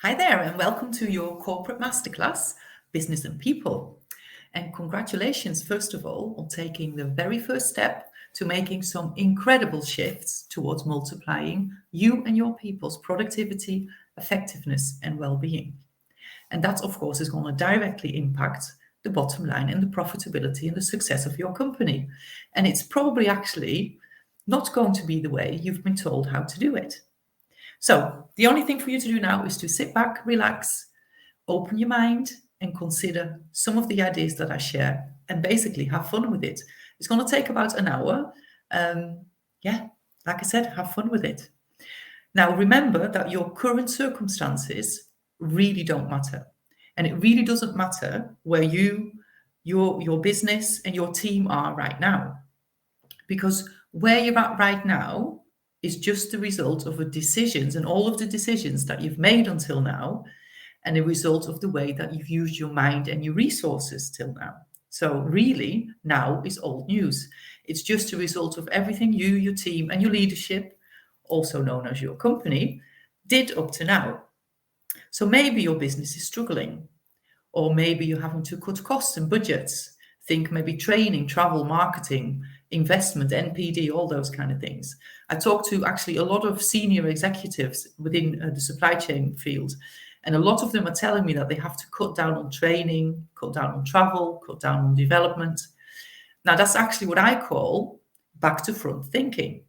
Hi there, and welcome to your corporate masterclass, Business and People. And congratulations, first of all, on taking the very first step to making some incredible shifts towards multiplying you and your people's productivity, effectiveness, and well-being. And that, of course, is going to directly impact the bottom line and the profitability and the success of your company. And it's probably actually not going to be the way you've been told how to do it. So the only thing for you to do now is to sit back, relax, open your mind, and consider some of the ideas that I share and basically have fun with it. It's going to take about an hour. Like I said, have fun with it. Now, remember that your current circumstances really don't matter. And it really doesn't matter where your business and your team are right now. Because where you're at right now is just the result of the decisions and all of the decisions that you've made until now, and a result of the way that you've used your mind and your resources till now. So really, now is old news. It's just a result of everything you, your team, and your leadership, also known as your company, did up to now. So maybe your business is struggling, or maybe you're having to cut costs and budgets. Think maybe training, travel, marketing, investment, NPD, all those kind of things. I talked to actually a lot of senior executives within the supply chain field, and a lot of them are telling me that they have to cut down on training, cut down on travel, cut down on development. Now, that's actually what I call back to front thinking.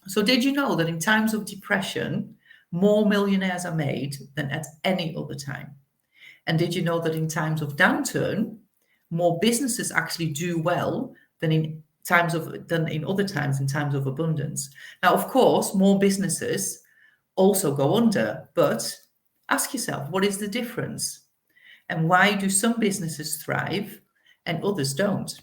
So did you know that in times of depression, more millionaires are made than at any other time? And did you know that in times of downturn, more businesses actually do well than in other times in times of abundance? Now, of course, more businesses also go under, but ask yourself, what is the difference? And why do some businesses thrive and others don't?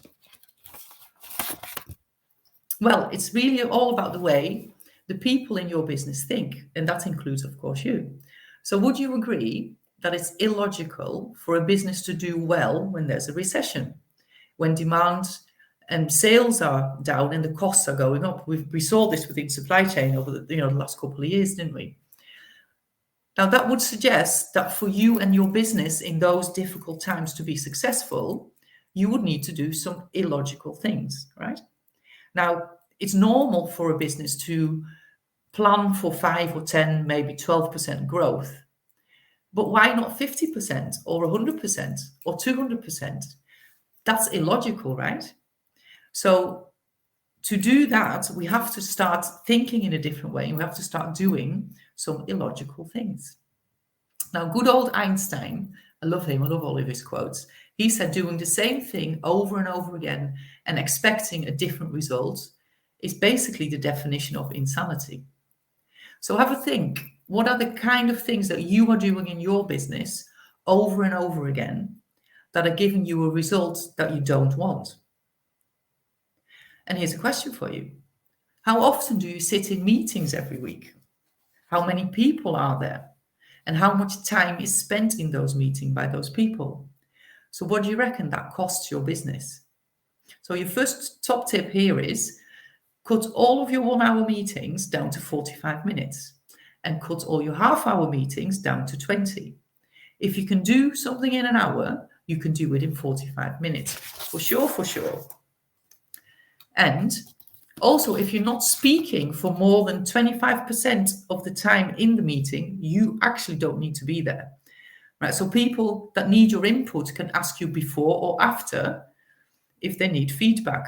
Well, it's really all about the way the people in your business think, and that includes, of course, you. So would you agree that it's illogical for a business to do well when there's a recession, when demand and sales are down and the costs are going up? We saw this within supply chain over the last couple of years, didn't we? Now, that would suggest that for you and your business in those difficult times to be successful, you would need to do some illogical things, right? Now, it's normal for a business to plan for 5 or 10, maybe 12% growth. But why not 50% or 100% or 200%? That's illogical, right? So to do that, we have to start thinking in a different way, and we have to start doing some illogical things. Now, good old Einstein, I love him, I love all of his quotes. He said doing the same thing over and over again and expecting a different result is basically the definition of insanity. So have a think. What are the kind of things that you are doing in your business over and over again that are giving you a result that you don't want? And here's a question for you. How often do you sit in meetings every week? How many people are there? And how much time is spent in those meetings by those people? So what do you reckon that costs your business? So your first top tip here is cut all of your 1-hour meetings down to 45 minutes and cut all your half-hour meetings down to 20. If you can do something in an hour, you can do it in 45 minutes. For sure. And also, if you're not speaking for more than 25% of the time in the meeting, you actually don't need to be there. Right? So people that need your input can ask you before or after if they need feedback.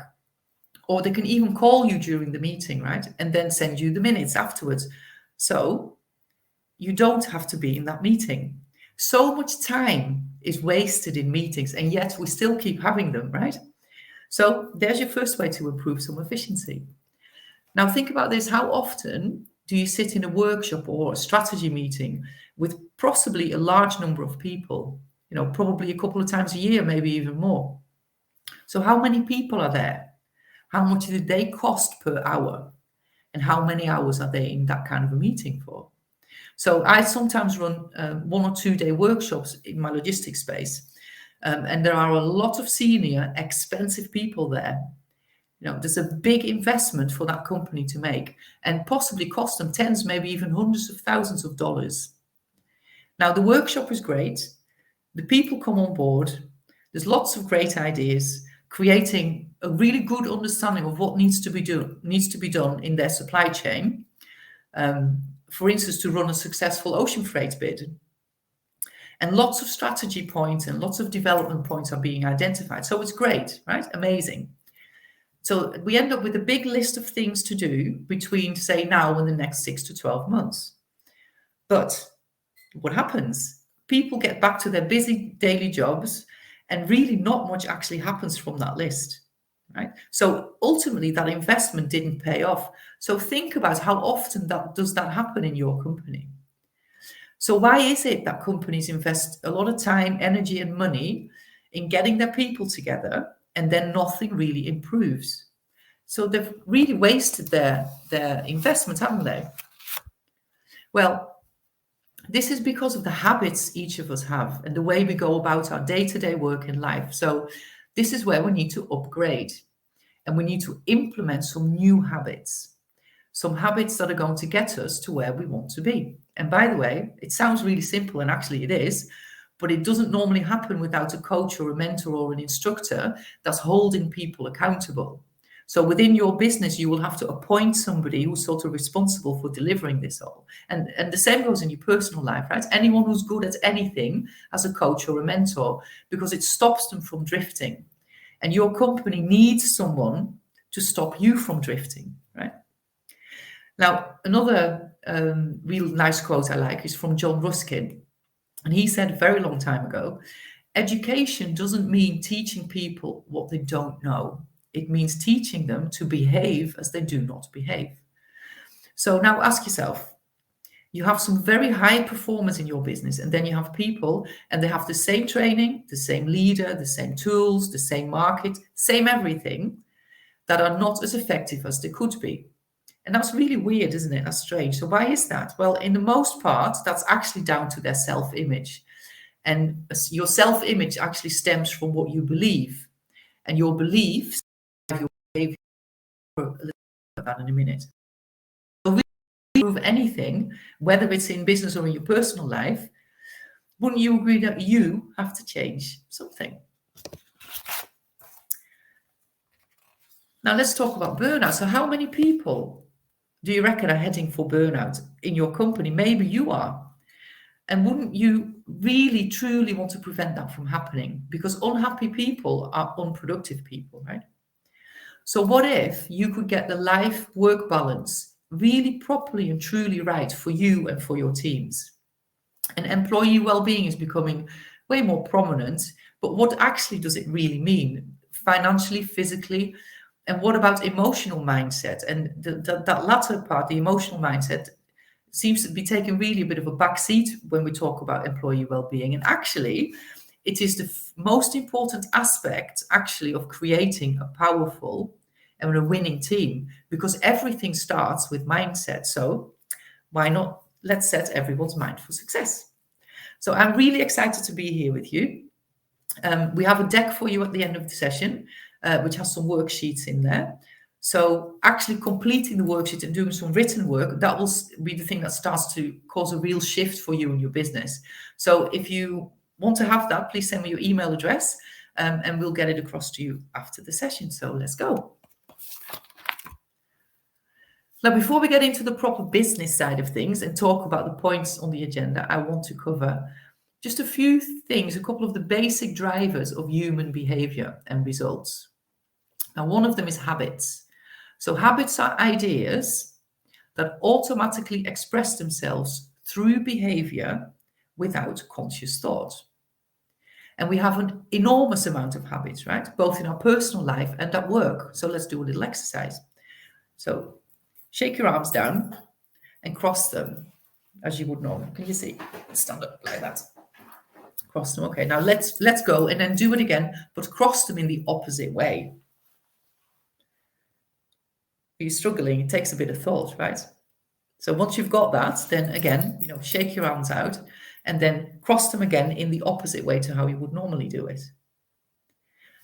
Or they can even call you during the meeting, right? And then send you the minutes afterwards. So you don't have to be in that meeting. So much time is wasted in meetings, and yet we still keep having them, right? So there's your first way to improve some efficiency. Now think about this. How often do you sit in a workshop or a strategy meeting with possibly a large number of people? Probably a couple of times a year, maybe even more. So how many people are there? How much do they cost per hour? And how many hours are they in that kind of a meeting for? So I sometimes run 1 or 2 day workshops in my logistics space. And there are a lot of senior, expensive people there. There's a big investment for that company to make and possibly cost them tens, maybe even hundreds of thousands of dollars. Now, the workshop is great. The people come on board. There's lots of great ideas, creating a really good understanding of what needs to be done in their supply chain. For instance, to run a successful ocean freight bid. And lots of strategy points and lots of development points are being identified. So it's great, right? Amazing. So we end up with a big list of things to do between, say, now and the next 6 to 12 months. But what happens? People get back to their busy daily jobs, and really not much actually happens from that list, right? So ultimately, that investment didn't pay off. So think about how often does that happen in your company. So why is it that companies invest a lot of time, energy, and money in getting their people together, and then nothing really improves? So they've really wasted their investment, haven't they? Well, this is because of the habits each of us have and the way we go about our day-to-day work in life. So this is where we need to upgrade, and we need to implement some new habits, some habits that are going to get us to where we want to be. And by the way, it sounds really simple, and actually it is, but it doesn't normally happen without a coach or a mentor or an instructor that's holding people accountable. So within your business, you will have to appoint somebody who's sort of responsible for delivering this all. And the same goes in your personal life, right? Anyone who's good at anything has a coach or a mentor, because it stops them from drifting. And your company needs someone to stop you from drifting, right? Now, another real nice quote I like is from John Ruskin. And he said a very long time ago, education doesn't mean teaching people what they don't know. It means teaching them to behave as they do not behave. So now ask yourself, you have some very high performers in your business, and then you have people, and they have the same training, the same leader, the same tools, the same market, same everything, that are not as effective as they could be. And that's really weird, isn't it? That's strange. So why is that? Well, in the most part, that's actually down to their self-image. And your self-image actually stems from what you believe. And your beliefs drive your behavior. A little bit about that in a minute. So if we prove anything, whether it's in business or in your personal life, wouldn't you agree that you have to change something? Now let's talk about burnout. So how many people do you reckon are heading for burnout in your company? Maybe you are. And wouldn't you really, truly want to prevent that from happening? Because unhappy people are unproductive people, right? So what if you could get the life-work balance really properly and truly right for you and for your teams? And employee well-being is becoming way more prominent, but what actually does it really mean? Financially, physically, and what about emotional mindset? And that latter part, the emotional mindset, seems to be taking really a bit of a backseat when we talk about employee well-being. And actually, it is the most important aspect, actually, of creating a powerful and a winning team, because everything starts with mindset. So why not? Let's set everyone's mind for success. So I'm really excited to be here with you. We have a deck for you at the end of the session, which has some worksheets in there. So actually completing the worksheet and doing some written work, that will be the thing that starts to cause a real shift for you in your business. So if you want to have that, please send me your email address, and we'll get it across to you after the session. So let's go. Now, before we get into the proper business side of things and talk about the points on the agenda, I want to cover just a few things, a couple of the basic drivers of human behavior and results. Now, one of them is habits. So habits are ideas that automatically express themselves through behavior without conscious thought. And we have an enormous amount of habits, right? Both in our personal life and at work. So let's do a little exercise. So shake your arms down and cross them as you would normally. Can you see? Stand up like that. Cross them. Okay, now let's go and then do it again, but cross them in the opposite way. Are you struggling? It takes a bit of thought, right? So once you've got that, then again, shake your arms out and then cross them again in the opposite way to how you would normally do it.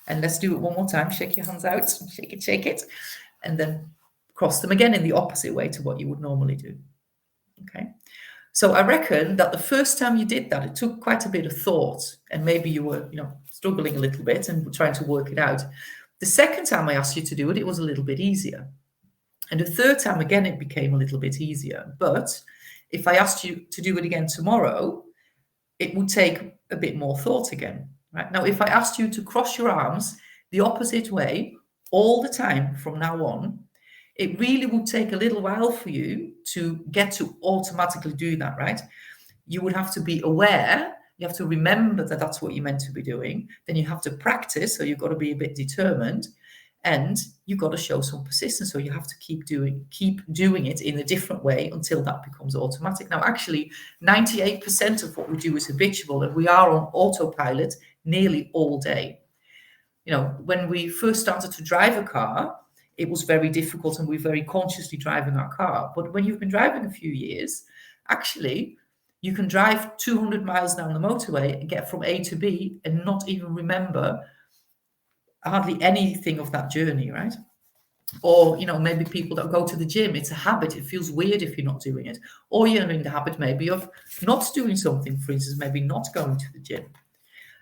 And let's do it one more time. Shake your hands out, shake it, and then cross them again in the opposite way to what you would normally do. Okay. So I reckon that the first time you did that, it took quite a bit of thought, and maybe you were, struggling a little bit and trying to work it out. The second time I asked you to do it, it was a little bit easier. And the third time, again, it became a little bit easier. But if I asked you to do it again tomorrow, it would take a bit more thought again, right? Now, if I asked you to cross your arms the opposite way all the time from now on, it really would take a little while for you to get to automatically do that, right? You would have to be aware. You have to remember that that's what you're meant to be doing. Then you have to practice. So you've got to be a bit determined, and you've got to show some persistence. So you have to keep doing it in a different way until that becomes automatic. Now, actually, 98% of what we do is habitual, and we are on autopilot nearly all day. When we first started to drive a car, it was very difficult, and we're very consciously driving our car. But when you've been driving a few years, actually, you can drive 200 miles down the motorway and get from A to B and not even remember hardly anything of that journey, right? Or, maybe people that go to the gym, it's a habit. It feels weird if you're not doing it. Or you're in the habit maybe of not doing something, for instance, maybe not going to the gym.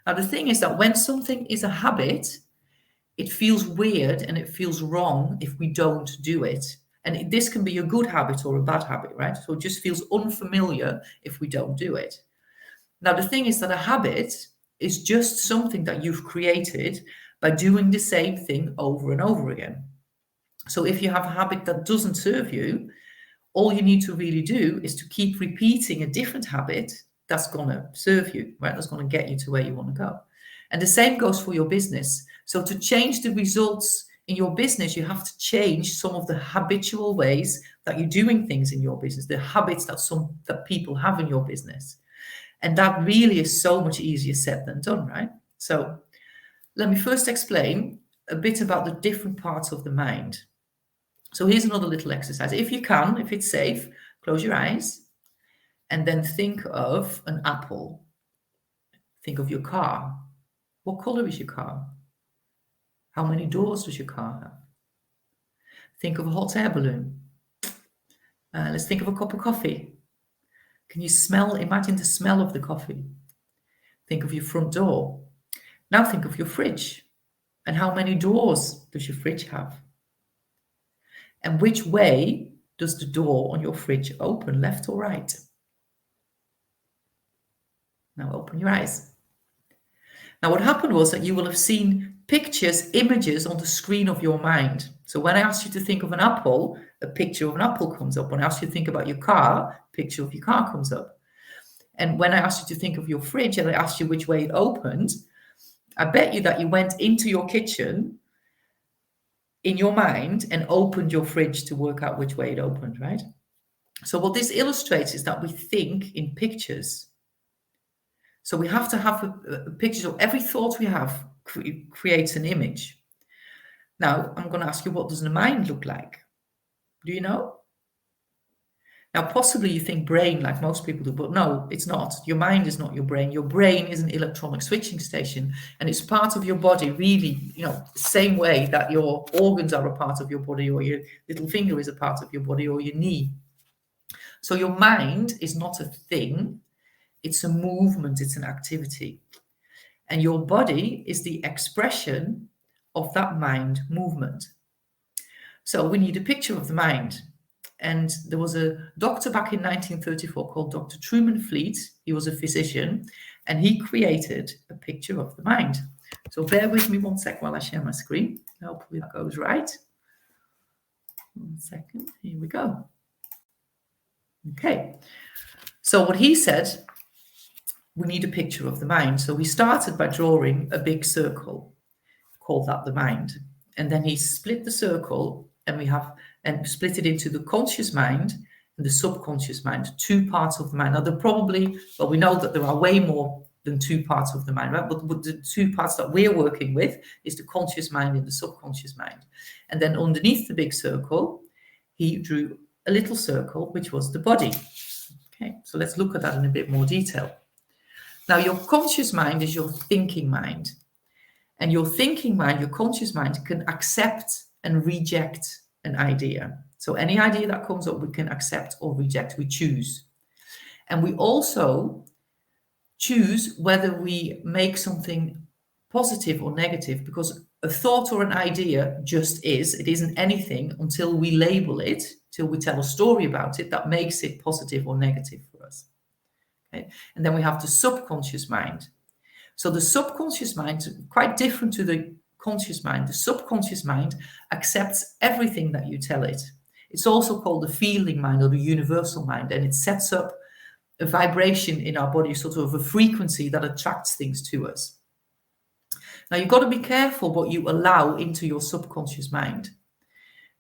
Now, the thing is that when something is a habit, it feels weird and it feels wrong if we don't do it. And this can be a good habit or a bad habit, right? So it just feels unfamiliar if we don't do it. Now, the thing is that a habit is just something that you've created by doing the same thing over and over again. So if you have a habit that doesn't serve you, all you need to really do is to keep repeating a different habit that's going to serve you, right? That's going to get you to where you want to go. And the same goes for your business. So to change the results in your business, you have to change some of the habitual ways that you're doing things in your business, the habits that people have in your business. And that really is so much easier said than done, right? So let me first explain a bit about the different parts of the mind. So here's another little exercise. If you can, if it's safe, close your eyes and then think of an apple. Think of your car. What color is your car? How many doors does your car have? Think of a hot air balloon. Let's think of a cup of coffee. Can you imagine the smell of the coffee? Think of your front door. Now think of your fridge. And how many doors does your fridge have? And which way does the door on your fridge open, left or right? Now open your eyes. Now what happened was that you will have seen pictures, images on the screen of your mind. So when I asked you to think of an apple, a picture of an apple comes up. When I asked you to think about your car, a picture of your car comes up. And when I asked you to think of your fridge and I asked you which way it opened, I bet you that you went into your kitchen in your mind and opened your fridge to work out which way it opened, right? So what this illustrates is that we think in pictures. So we have to have a picture. So every thought we have creates an image. Now, I'm going to ask you, what does the mind look like? Do you know? Now, possibly you think brain like most people do, but no, it's not. Your mind is not your brain. Your brain is an electronic switching station, and it's part of your body, really, the same way that your organs are a part of your body, or your little finger is a part of your body, or your knee. So your mind is not a thing. It's a movement. It's an activity. And your body is the expression of that mind movement. So we need a picture of the mind. And there was a doctor back in 1934 called Dr. Truman Fleet. He was a physician, and he created a picture of the mind. So bear with me 1 sec while I share my screen. Hopefully that goes right. 1 second. Here we go. Okay. So what he said, we need a picture of the mind. So he started by drawing a big circle, called that the mind. And then he split the circle, and split it into the conscious mind and the subconscious mind, two parts of the mind. Now, we know that there are way more than two parts of the mind, right? But the two parts that we're working with is the conscious mind and the subconscious mind. And then underneath the big circle, he drew a little circle, which was the body. Okay, so let's look at that in a bit more detail. Now, your conscious mind is your thinking mind. And your thinking mind, your conscious mind, can accept and reject an idea. So any idea that comes up, we can accept or reject, we choose. And we also choose whether we make something positive or negative, because a thought or an idea just is. It isn't anything until we label it, till we tell a story about it that makes it positive or negative for us. Okay? And then we have the subconscious mind. So the subconscious mind, quite different to the conscious mind. The subconscious mind accepts everything that you tell it. It's also called the feeling mind or the universal mind, and it sets up a vibration in our body, sort of a frequency that attracts things to us. Now, you've got to be careful what you allow into your subconscious mind.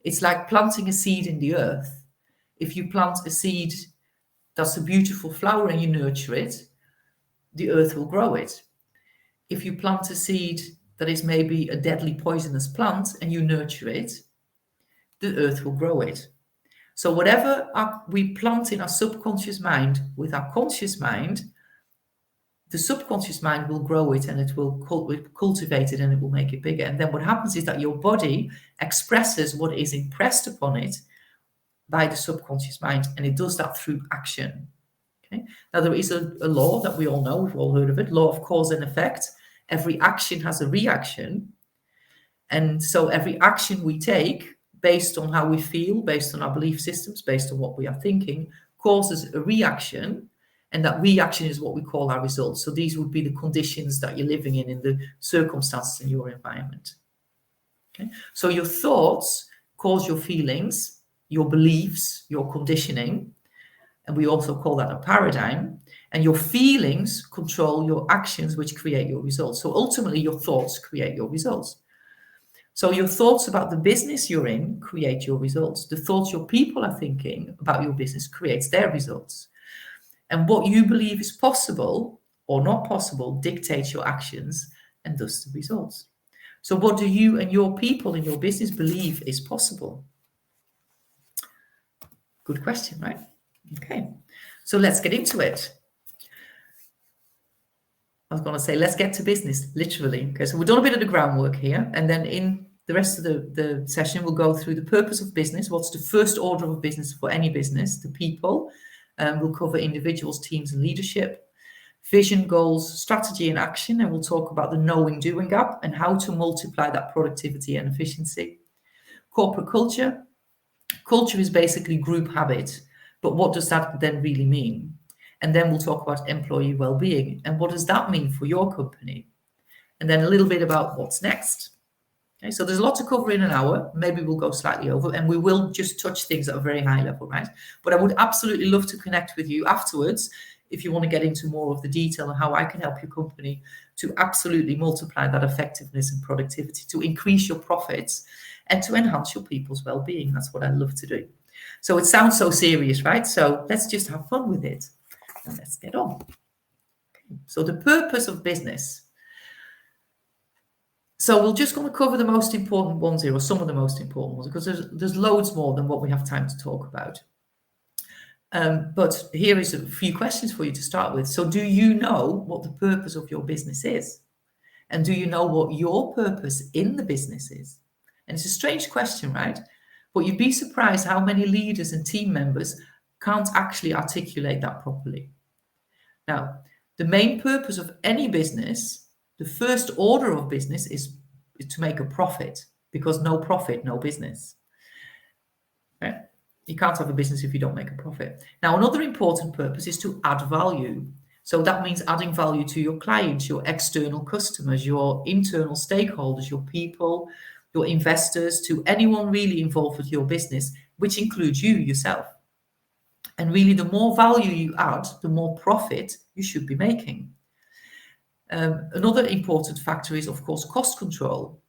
It's like planting a seed in the earth. If you plant a seed that's a beautiful flower and you nurture it, the earth will grow it. If you plant a seed that is maybe a deadly poisonous plant and you nurture it, the earth will grow it. So whatever we plant in our subconscious mind with our conscious mind, the subconscious mind will grow it, and it will cultivate it, and it will make it bigger. And then what happens is that your body expresses what is impressed upon it by the subconscious mind, and it does that through action. Okay? Now, there is a law that we all know, we've all heard of it, law of cause and effect. Every action has a reaction. And so every action we take, based on how we feel, based on our belief systems, based on what we are thinking, causes a reaction. And that reaction is what we call our results. So these would be the conditions that you're living in the circumstances in your environment. Okay? So your thoughts cause your feelings, your beliefs, your conditioning. And we also call that a paradigm. And your feelings control your actions, which create your results. So ultimately, your thoughts create your results. So your thoughts about the business you're in create your results. The thoughts your people are thinking about your business creates their results. And what you believe is possible or not possible dictates your actions and thus the results. So what do you and your people in your business believe is possible? Good question, right? Okay, so let's get into it. I was going to say, let's get to business, literally. Okay, so we've done a bit of the groundwork here, and then in the rest of the session, we'll go through the purpose of business. What's the first order of business for any business? The people. We'll cover individuals, teams, and leadership, vision, goals, strategy, and action. And we'll talk about the knowing-doing gap and how to multiply that productivity and efficiency. Corporate culture. Culture is basically group habit. But what does that then really mean? And then we'll talk about employee well-being. And what does that mean for your company? And then a little bit about what's next. Okay, so there's a lot to cover in an hour. Maybe we'll go slightly over, and we will just touch things at a very high level, right? But I would absolutely love to connect with you afterwards if you want to get into more of the detail and how I can help your company to absolutely multiply that effectiveness and productivity, to increase your profits and to enhance your people's well-being. That's what I love to do. So it sounds so serious, right? So let's just have fun with it and let's get on. Okay. So the purpose of business. So we're just going to cover the most important ones here, or some of the most important ones, because there's loads more than what we have time to talk about. But here is a few questions for you to start with. So do you know what the purpose of your business is? And do you know what your purpose in the business is? And it's a strange question, right? But you'd be surprised how many leaders and team members can't actually articulate that properly. Now, the main purpose of any business, the first order of business is to make a profit, because no profit, no business. Right? You can't have a business if you don't make a profit. Now, another important purpose is to add value. So that means adding value to your clients, your external customers, your internal stakeholders, your people, your investors, to anyone really involved with your business, which includes you yourself. And really, the more value you add, the more profit you should be making. Another important factor is, of course, cost control,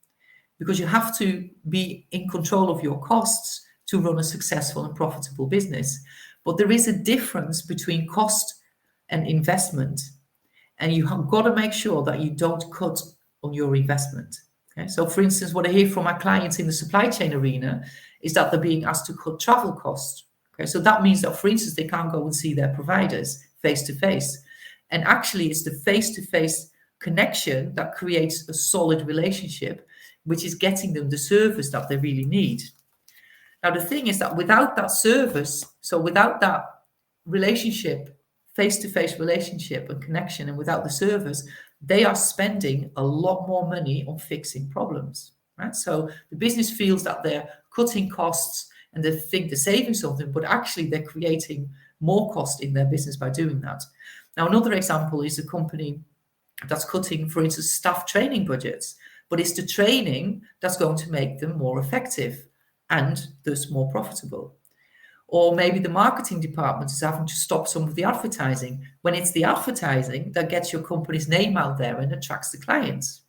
because you have to be in control of your costs to run a successful and profitable business. But there is a difference between cost and investment, and you have got to make sure that you don't cut on your investment. Okay? So, for instance, what I hear from my clients in the supply chain arena is that they're being asked to cut travel costs. Okay? So that means that, for instance, they can't go and see their providers face to face. And actually, it's the face-to-face connection that creates a solid relationship, which is getting them the service that they really need. Now, the thing is that without that service, so without that relationship face-to-face relationship and connection, and without the service, they are spending a lot more money on fixing problems, right? So the business feels that they're cutting costs and they think they're saving something, but actually they're creating more cost in their business by doing that. Now, another example is a company that's cutting, for instance, staff training budgets, but it's the training that's going to make them more effective and thus more profitable. Or maybe the marketing department is having to stop some of the advertising when it's the advertising that gets your company's name out there and attracts the clients.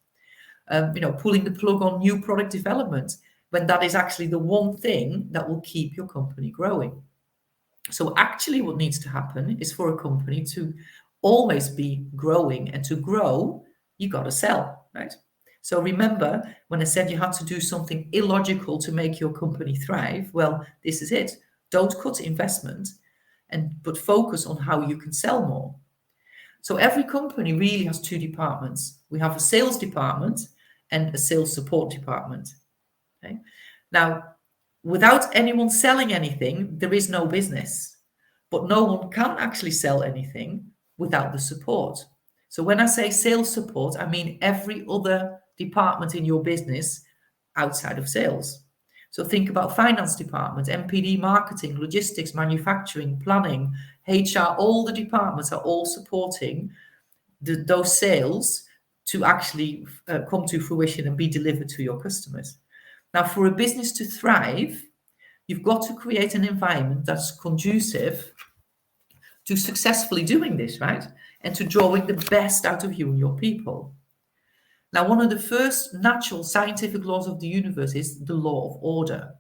Pulling the plug on new product development when that is actually the one thing that will keep your company growing. So actually what needs to happen is for a company to always be growing, and to grow, you got to sell, right? So remember when I said you had to do something illogical to make your company thrive? Well, this is it. Don't cut investment, but focus on how you can sell more. So every company really has two departments. We have a sales department and a sales support department. Okay? Now, without anyone selling anything, there is no business. But no one can actually sell anything without the support. So when I say sales support, I mean every other department in your business outside of sales. So think about finance department, MPD, marketing, logistics, manufacturing, planning, HR. All the departments are all supporting those sales to actually come to fruition and be delivered to your customers. Now, for a business to thrive, you've got to create an environment that's conducive to successfully doing this, right? And to drawing the best out of you and your people. Now, one of the first natural scientific laws of the universe is the law of order.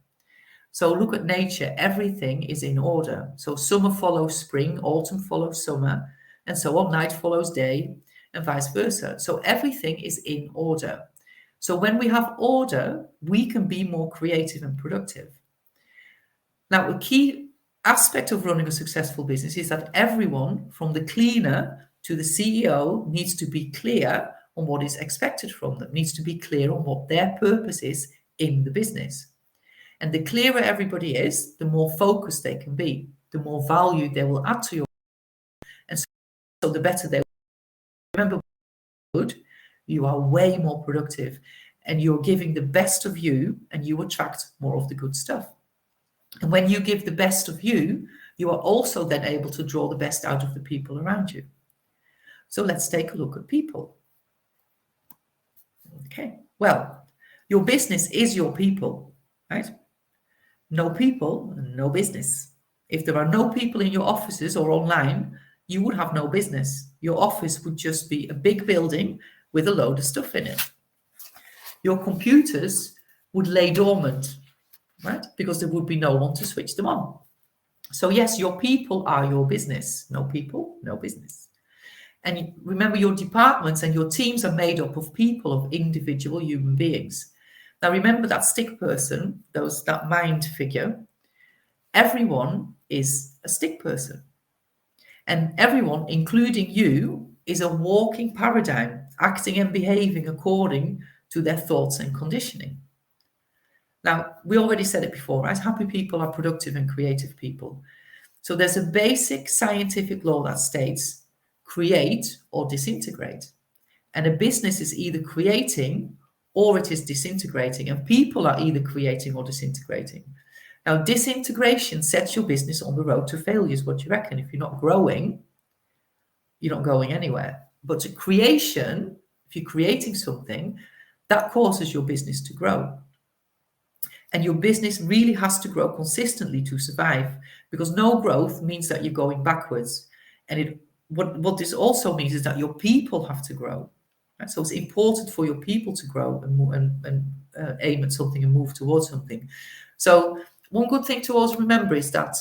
So look at nature, everything is in order. So summer follows spring, autumn follows summer, and so on, night follows day, and vice versa. So everything is in order. So when we have order, we can be more creative and productive. Now, a key aspect of running a successful business is that everyone, from the cleaner to the CEO, needs to be clear on what is expected from them, needs to be clear on what their purpose is in the business. And the clearer everybody is, the more focused they can be, the more value they will add to your, and so the better they will. Remember, you are way more productive, and you're giving the best of you, and you attract more of the good stuff. And when you give the best of you, you are also then able to draw the best out of the people around you. So let's take a look at people. Okay, well, your business is your people, right? No people, no business. If there are no people in your offices or online, you would have no business. Your office would just be a big building with a load of stuff in it. Your computers would lay dormant, right? Because there would be no one to switch them on. So yes, your people are your business. No people, no business. And remember, your departments and your teams are made up of people, of individual human beings. Now remember that stick person, that mind figure, everyone is a stick person. And everyone, including you, is a walking paradigm, acting and behaving according to their thoughts and conditioning. Now, we already said it before, right? Happy people are productive and creative people. So there's a basic scientific law that states create or disintegrate. And a business is either creating or it is disintegrating. And people are either creating or disintegrating. Now, disintegration sets your business on the road to failure, is what you reckon. If you're not growing, you're not going anywhere. But to creation, if you're creating something, that causes your business to grow. And your business really has to grow consistently to survive, because no growth means that you're going backwards. And what this also means is that your people have to grow. Right? So it's important for your people to grow and aim at something and move towards something. So one good thing to always remember is that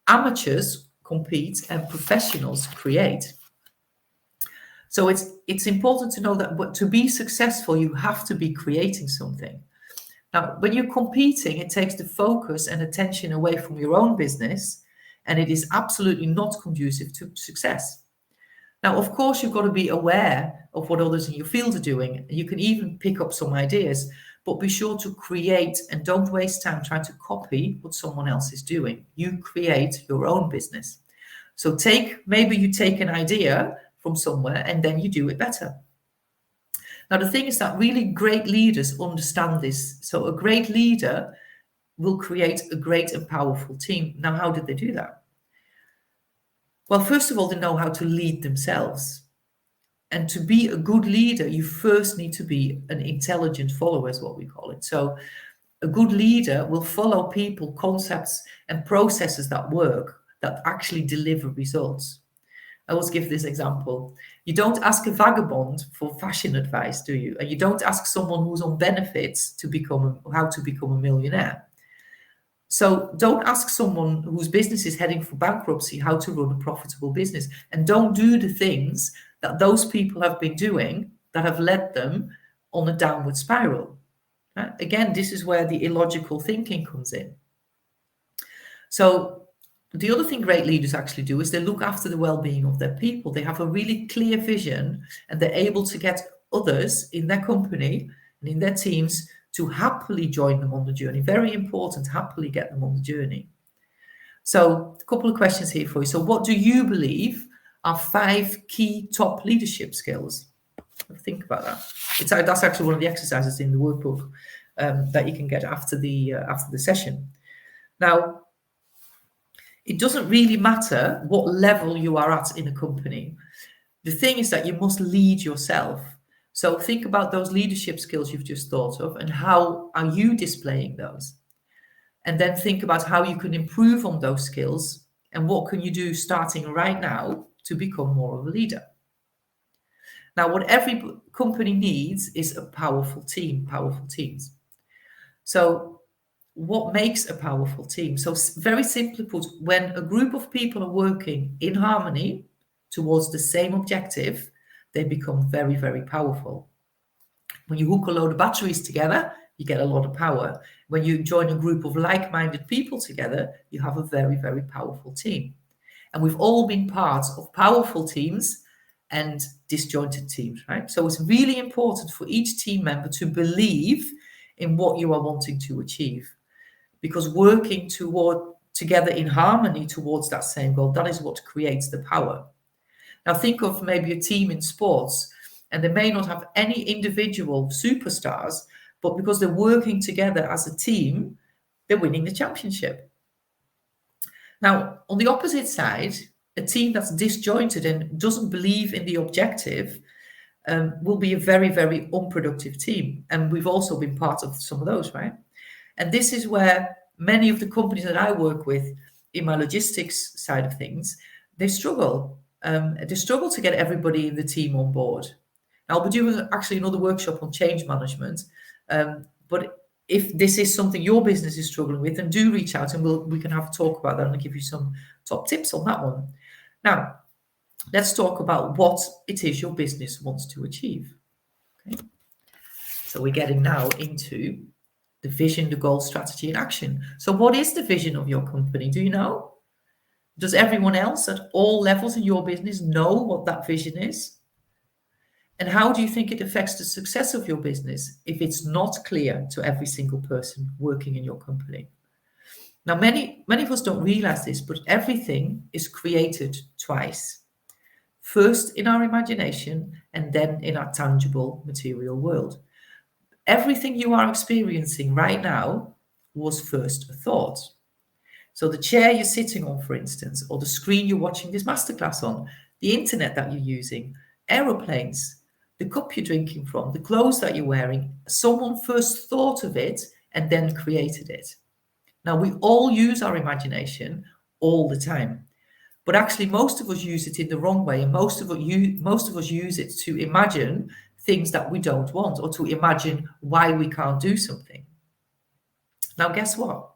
amateurs compete and professionals create. So it's important to know that to be successful, you have to be creating something. Now, when you're competing, it takes the focus and attention away from your own business, and it is absolutely not conducive to success. Now, of course, you've got to be aware of what others in your field are doing. You can even pick up some ideas, but be sure to create and don't waste time trying to copy what someone else is doing. You create your own business. So maybe you take an idea from somewhere and then you do it better. Now, the thing is that really great leaders understand this. So a great leader will create a great and powerful team. Now, how did they do that? Well, first of all, they know how to lead themselves. And to be a good leader, you first need to be an intelligent follower, is what we call it. So a good leader will follow people, concepts, and processes that work, that actually deliver results. I always give this example. You don't ask a vagabond for fashion advice, do you? And you don't ask someone who's on benefits how to become a millionaire. So don't ask someone whose business is heading for bankruptcy how to run a profitable business. And don't do the things that those people have been doing that have led them on a downward spiral. Again, this is where the illogical thinking comes in. So the other thing great leaders actually do is they look after the well-being of their people. They have a really clear vision and they're able to get others in their company and in their teams to happily join them on the journey. Very important, happily get them on the journey. So a couple of questions here for you. So what do you believe are 5 key top leadership skills? Think about that. That's actually one of the exercises in the workbook that you can get after the session. Now, it doesn't really matter what level you are at in a company. The thing is that you must lead yourself. So think about those leadership skills you've just thought of and how are you displaying those? And then think about how you can improve on those skills and what can you do starting right now to become more of a leader. Now, what every company needs is a powerful team, powerful teams. So what makes a powerful team? So very simply put, when a group of people are working in harmony towards the same objective, they become very, very powerful. When you hook a load of batteries together, you get a lot of power. When you join a group of like-minded people together, you have a very, very powerful team. And we've all been part of powerful teams and disjointed teams, right? So it's really important for each team member to believe in what you are wanting to achieve, because working together in harmony towards that same goal, that is what creates the power. Now think of maybe a team in sports, and they may not have any individual superstars, but because they're working together as a team, they're winning the championship. Now, on the opposite side, a team that's disjointed and doesn't believe in the objective will be a very, very unproductive team. And we've also been part of some of those, right? And this is where many of the companies that I work with in my logistics side of things, they struggle. They struggle to get everybody in the team on board. Now, I'll be doing actually another workshop on change management. But if this is something your business is struggling with, then do reach out and we can have a talk about that and I'll give you some top tips on that one. Now, let's talk about what it is your business wants to achieve. Okay. So we're getting now into the vision, the goal, strategy, and action. So what is the vision of your company? Do you know? Does everyone else at all levels in your business know what that vision is? And how do you think it affects the success of your business if it's not clear to every single person working in your company? Now, many of us don't realize this, but everything is created twice. First in our imagination and then in our tangible material world. Everything you are experiencing right now was first a thought. So the chair you're sitting on, for instance, or the screen you're watching this masterclass on, the internet that you're using, aeroplanes, the cup you're drinking from, the clothes that you're wearing, someone first thought of it and then created it. Now, we all use our imagination all the time, but actually most of us use it in the wrong way, and most of us use it to imagine things that we don't want or to imagine why we can't do something. Now, guess what?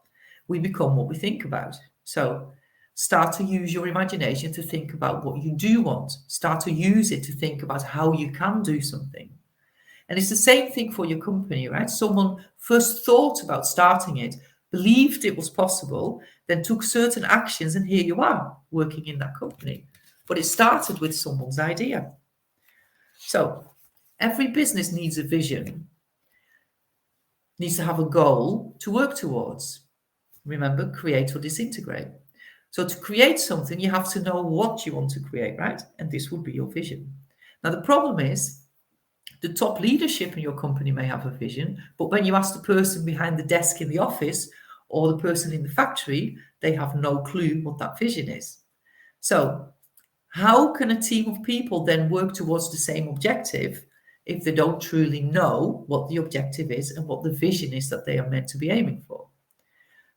We become what we think about. So start to use your imagination to think about what you do want. Start to use it to think about how you can do something. And it's the same thing for your company, right? Someone first thought about starting it, believed it was possible, then took certain actions, and here you are working in that company. But it started with someone's idea. So every business needs a vision, needs to have a goal to work towards. Remember, create or disintegrate. So to create something, you have to know what you want to create, right? And this would be your vision. Now, the problem is the top leadership in your company may have a vision, but when you ask the person behind the desk in the office or the person in the factory, they have no clue what that vision is. So how can a team of people then work towards the same objective if they don't truly know what the objective is and what the vision is that they are meant to be aiming for?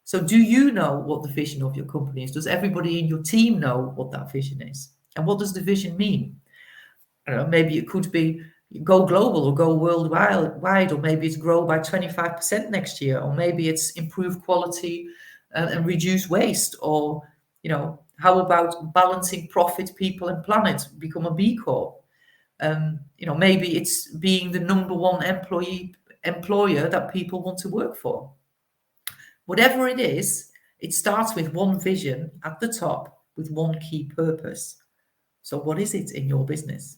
So do you know what the vision of your company is? Does everybody in your team know what that vision is? And what does the vision mean? I don't know, maybe it could be go global or go worldwide, or maybe it's grow by 25% next year, or maybe it's improve quality and reduce waste, or, how about balancing profit, people and planet, become a B Corp? Maybe it's being the number one employer that people want to work for. Whatever it is, it starts with one vision at the top with one key purpose. So what is it in your business?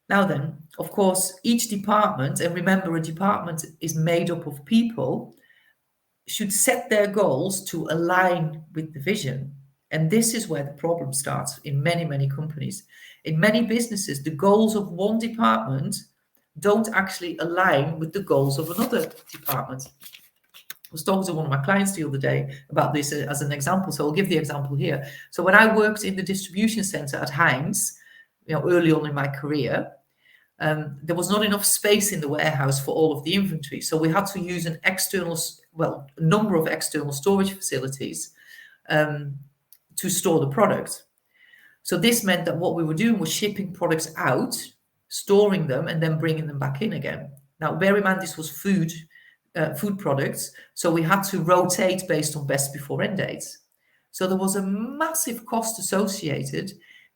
Now then, of course, each department, and remember, a department is made up of people, should set their goals to align with the vision. And this is where the problem starts in many, many companies. In many businesses, the goals of one department don't actually align with the goals of another department. I was talking to one of my clients the other day about this as an example, so I'll give the example here. So when I worked in the distribution center at Heinz, early on in my career, there was not enough space in the warehouse for all of the inventory. So we had to use a number of external storage facilities to store the product. So this meant that what we were doing was shipping products out, storing them, and then bringing them back in again. Now, bear in mind, this was food products, so we had to rotate based on best before end dates. So there was a massive cost associated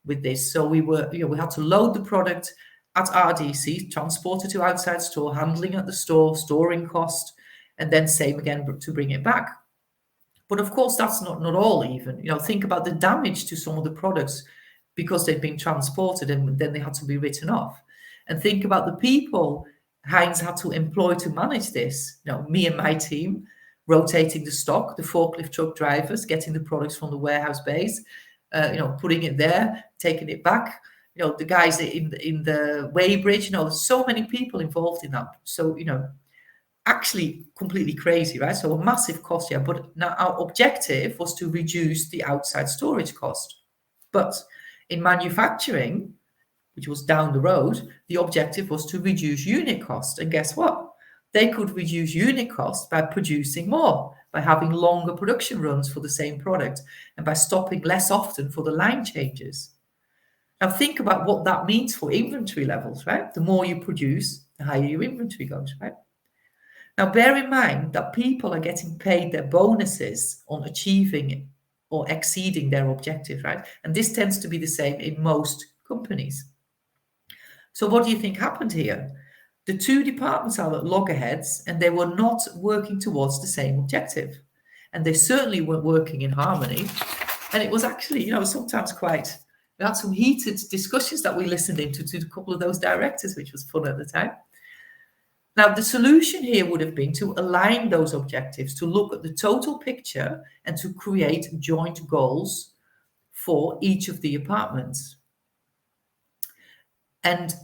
with this. So we had to load the product at RDC, transport it to outside store, handling at the store, storing cost, and then same again to bring it back. But of course, that's not all even. Think about the damage to some of the products because they've been transported and then they had to be written off. And think about the people Heinz had to employ to manage this. Me and my team, rotating the stock, the forklift truck drivers, getting the products from the warehouse bays, putting it there, taking it back. The guys in the weighbridge, there's so many people involved in that. So, actually completely crazy, right? So a massive cost here. But now our objective was to reduce the outside storage cost. But in manufacturing, which was down the road, the objective was to reduce unit cost. And guess what? They could reduce unit cost by producing more, by having longer production runs for the same product, and by stopping less often for the line changes. Now think about what that means for inventory levels, right? The more you produce, the higher your inventory goes, right? Now bear in mind that people are getting paid their bonuses on achieving or exceeding their objective, right? And this tends to be the same in most companies. So what do you think happened here? The two departments are at loggerheads and they were not working towards the same objective. And they certainly weren't working in harmony. And it was actually, sometimes we had some heated discussions that we listened into to a couple of those directors, which was fun at the time. Now, the solution here would have been to align those objectives, to look at the total picture and to create joint goals for each of the departments. And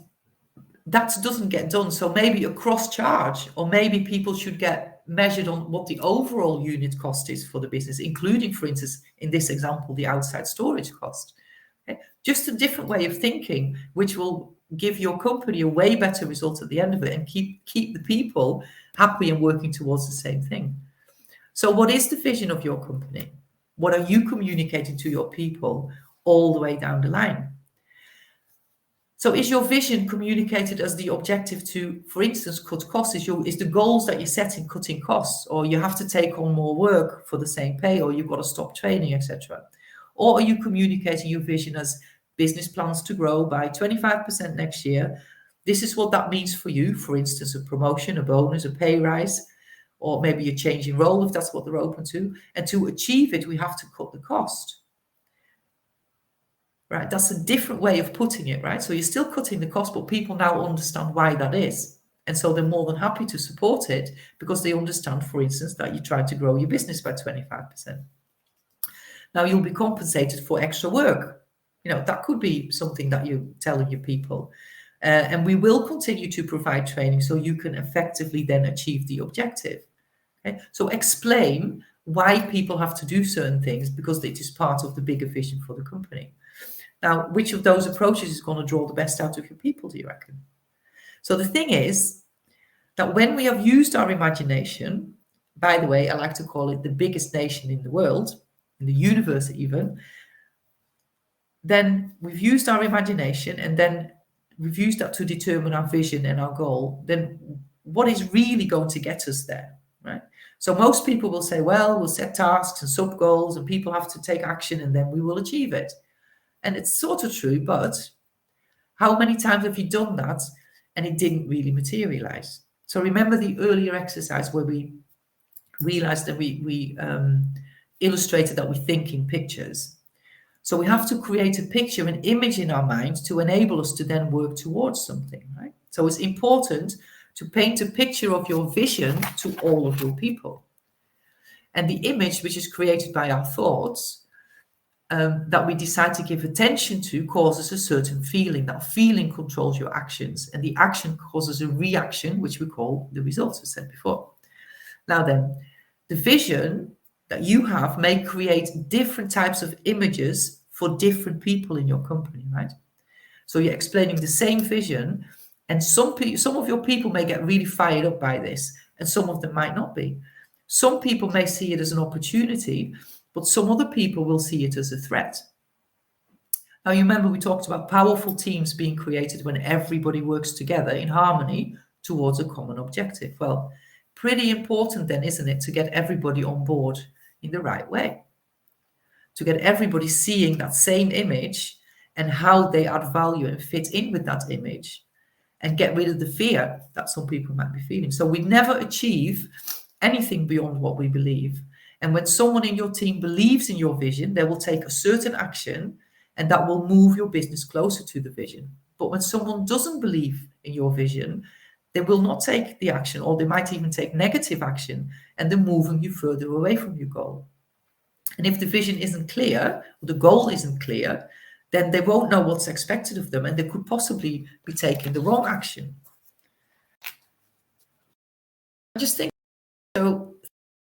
that doesn't get done. So maybe a cross charge, or maybe people should get measured on what the overall unit cost is for the business, including, for instance, in this example, the outside storage cost. Okay? Just a different way of thinking, which will give your company a way better result at the end of it and keep the people happy and working towards the same thing. So what is the vision of your company? What are you communicating to your people all the way down the line? So is your vision communicated as the objective to, for instance, cut costs? Is the goals that you're setting cutting costs, or you have to take on more work for the same pay, or you've got to stop training, etc.? Or are you communicating your vision as business plans to grow by 25% next year? This is what that means for you. For instance, a promotion, a bonus, a pay rise, or maybe a change in role if that's what they're open to. And to achieve it, we have to cut the cost. Right, that's a different way of putting it, right? So you're still cutting the cost, but people now understand why that is. And so they're more than happy to support it because they understand, for instance, that you're trying to grow your business by 25%. Now, you'll be compensated for extra work. That could be something that you're telling your people. And we will continue to provide training so you can effectively then achieve the objective. Okay? So explain why people have to do certain things, because it is part of the bigger vision for the company. Now, which of those approaches is going to draw the best out of your people, do you reckon? So the thing is that when we have used our imagination, by the way, I like to call it the biggest nation in the world, in the universe even, then we've used our imagination, and then we've used that to determine our vision and our goal. Then what is really going to get us there, right? So most people will say, well, we'll set tasks and sub goals and people have to take action and then we will achieve it. And it's sort of true, but how many times have you done that and it didn't really materialize? So remember the earlier exercise where we realized that we illustrated that we think in pictures. So we have to create a picture, an image in our mind to enable us to then work towards something, right? So it's important to paint a picture of your vision to all of your people. And the image, which is created by our thoughts, that we decide to give attention to, causes a certain feeling. That feeling controls your actions, and the action causes a reaction, which we call the results, as I said before. Now then, the vision that you have may create different types of images for different people in your company, right? So you're explaining the same vision, and some of your people may get really fired up by this, and some of them might not be. Some people may see it as an opportunity, but some other people will see it as a threat. Now, you remember we talked about powerful teams being created when everybody works together in harmony towards a common objective. Well, pretty important then, isn't it, to get everybody on board in the right way, to get everybody seeing that same image and how they add value and fit in with that image, and get rid of the fear that some people might be feeling. So we never achieve anything beyond what we believe. And when someone in your team believes in your vision, they will take a certain action, and that will move your business closer to the vision. But when someone doesn't believe in your vision, they will not take the action, or they might even take negative action, and they're moving you further away from your goal. And if the vision isn't clear, or the goal isn't clear, then they won't know what's expected of them, and they could possibly be taking the wrong action. I just think so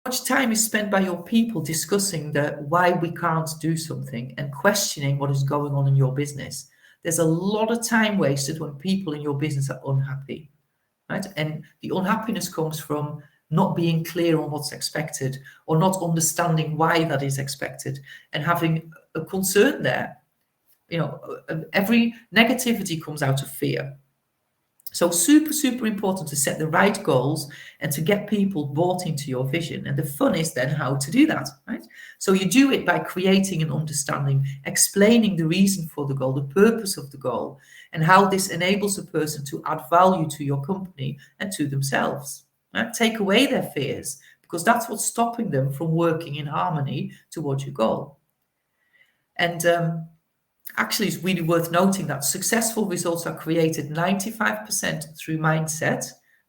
much time is spent by your people discussing why we can't do something and questioning what is going on in your business. There's a lot of time wasted when people in your business are unhappy, right? And the unhappiness comes from not being clear on what's expected, or not understanding why that is expected, and having a concern there. Every negativity comes out of fear. So super, super important to set the right goals and to get people bought into your vision. And the fun is then how to do that, right? So you do it by creating an understanding, explaining the reason for the goal, the purpose of the goal, and how this enables a person to add value to your company and to themselves. Right? Take away their fears, because that's what's stopping them from working in harmony towards your goal. And actually, it's really worth noting that successful results are created 95% through mindset,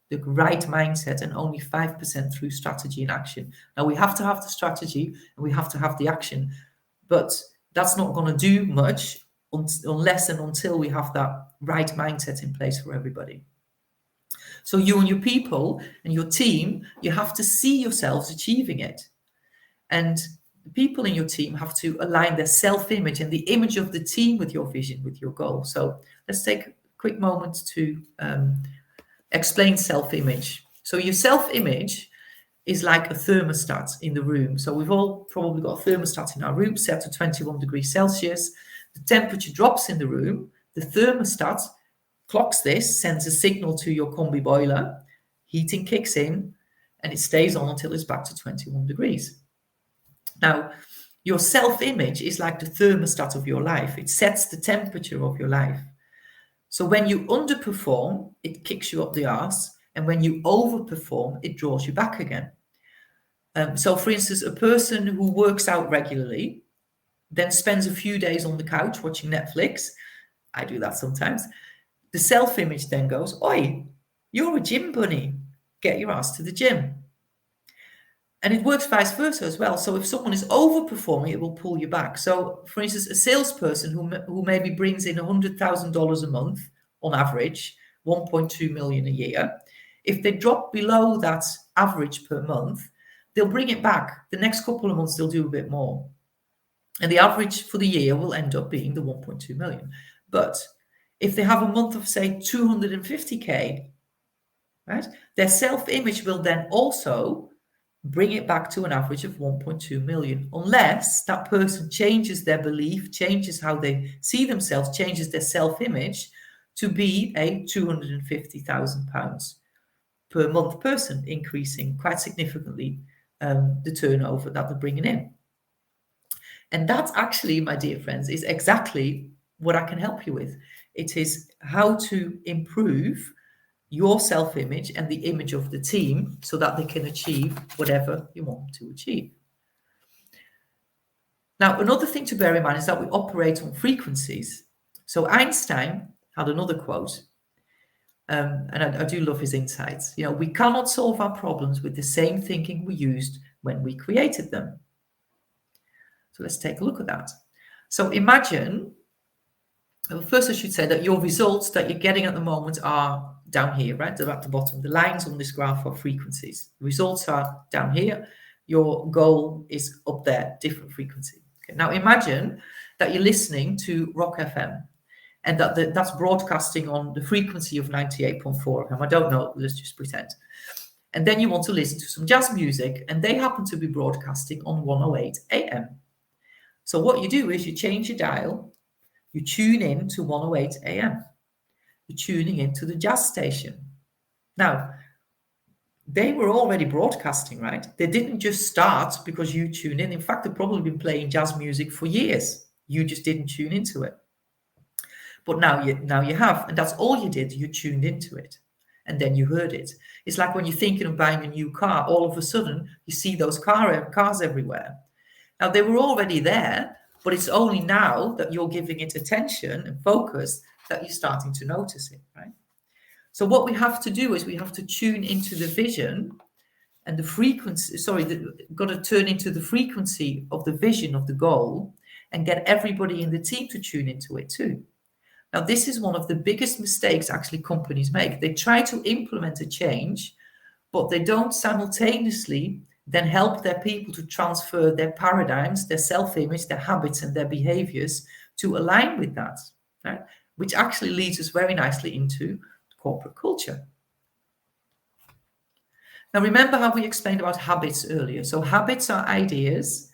the right mindset, and only 5% through strategy and action. Now, we have to have the strategy and we have to have the action, but that's not going to do much unless and until we have that right mindset in place for everybody. So you and your people and your team, you have to see yourselves achieving it. And the people in your team have to align their self-image and the image of the team with your vision, with your goal. So let's take a quick moment to explain self-image. So your self-image is like a thermostat in the room. So we've all probably got a thermostat in our room set to 21 degrees Celsius. The temperature drops in the room. The thermostat clocks this, sends a signal to your combi boiler, heating kicks in, and it stays on until it's back to 21 degrees. Now, your self-image is like the thermostat of your life. It sets the temperature of your life. So when you underperform, it kicks you up the arse. And when you overperform, it draws you back again. So for instance, a person who works out regularly, then spends a few days on the couch watching Netflix. I do that sometimes. The self-image then goes, oi, you're a gym bunny. Get your ass to the gym. And it works vice versa as well. So if someone is overperforming, it will pull you back. So, for instance, a salesperson who maybe brings in $100,000 a month on average, 1.2 million a year, if they drop below that average per month, they'll bring it back. The next couple of months, they'll do a bit more. And the average for the year will end up being the 1.2 million. But if they have a month of, say, 250K, right, their self-image will then also bring it back to an average of 1.2 million, unless that person changes their belief, changes how they see themselves, changes their self-image to be a £250,000 per month person, increasing quite significantly the turnover that they're bringing in. And that actually, my dear friends, is exactly what I can help you with. It is how to improve your self-image and the image of the team so that they can achieve whatever you want to achieve. Now, another thing to bear in mind is that we operate on frequencies. So Einstein had another quote, and I do love his insights. You know, we cannot solve our problems with the same thinking we used when we created them. So let's take a look at that. So imagine, well, first I should say that your results that you're getting at the moment are down here, right? They're at the bottom. The lines on this graph are frequencies. The results are down here. Your goal is up there, different frequency. Okay. Now imagine that you're listening to Rock FM and that's broadcasting on the frequency of 98.4 FM. I don't know, let's just pretend. And then you want to listen to some jazz music and they happen to be broadcasting on 108 AM. So what you do is you change your dial, you tune in to 108 AM. You're tuning into the jazz station. Now, they were already broadcasting, right? They didn't just start because you tuned in. In fact, they've probably been playing jazz music for years. You just didn't tune into it. But now you have, and that's all you did. You tuned into it, and then you heard it. It's like when you're thinking of buying a new car, all of a sudden you see those cars everywhere. Now, they were already there, but it's only now that you're giving it attention and focus that you're starting to notice it, right? So what we have to do is we have to tune into the vision and the frequency, got to turn into the frequency of the vision of the goal and get everybody in the team to tune into it too. Now, this is one of the biggest mistakes actually companies make. They try to implement a change, but they don't simultaneously then help their people to transfer their paradigms, their self-image, their habits and their behaviors to align with that, right? Which actually leads us very nicely into corporate culture. Now, remember how we explained about habits earlier. So habits are ideas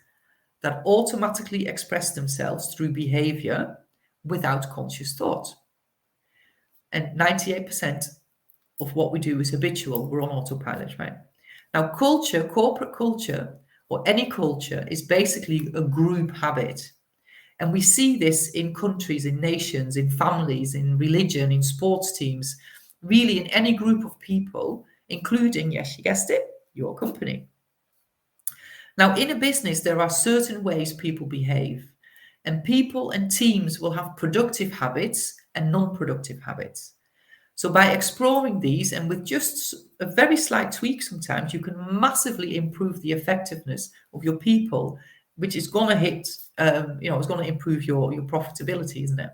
that automatically express themselves through behavior without conscious thought. And 98% of what we do is habitual. We're on autopilot, right? Now, culture, corporate culture, or any culture is basically a group habit. And we see this in countries, in nations, in families, in religion, in sports teams, really in any group of people, including, yes, you guessed it, your company. Now, in a business, there are certain ways people behave, and people and teams will have productive habits and non-productive habits. So by exploring these and with just a very slight tweak sometimes, you can massively improve the effectiveness of your people, which is going to it's going to improve your profitability, isn't it?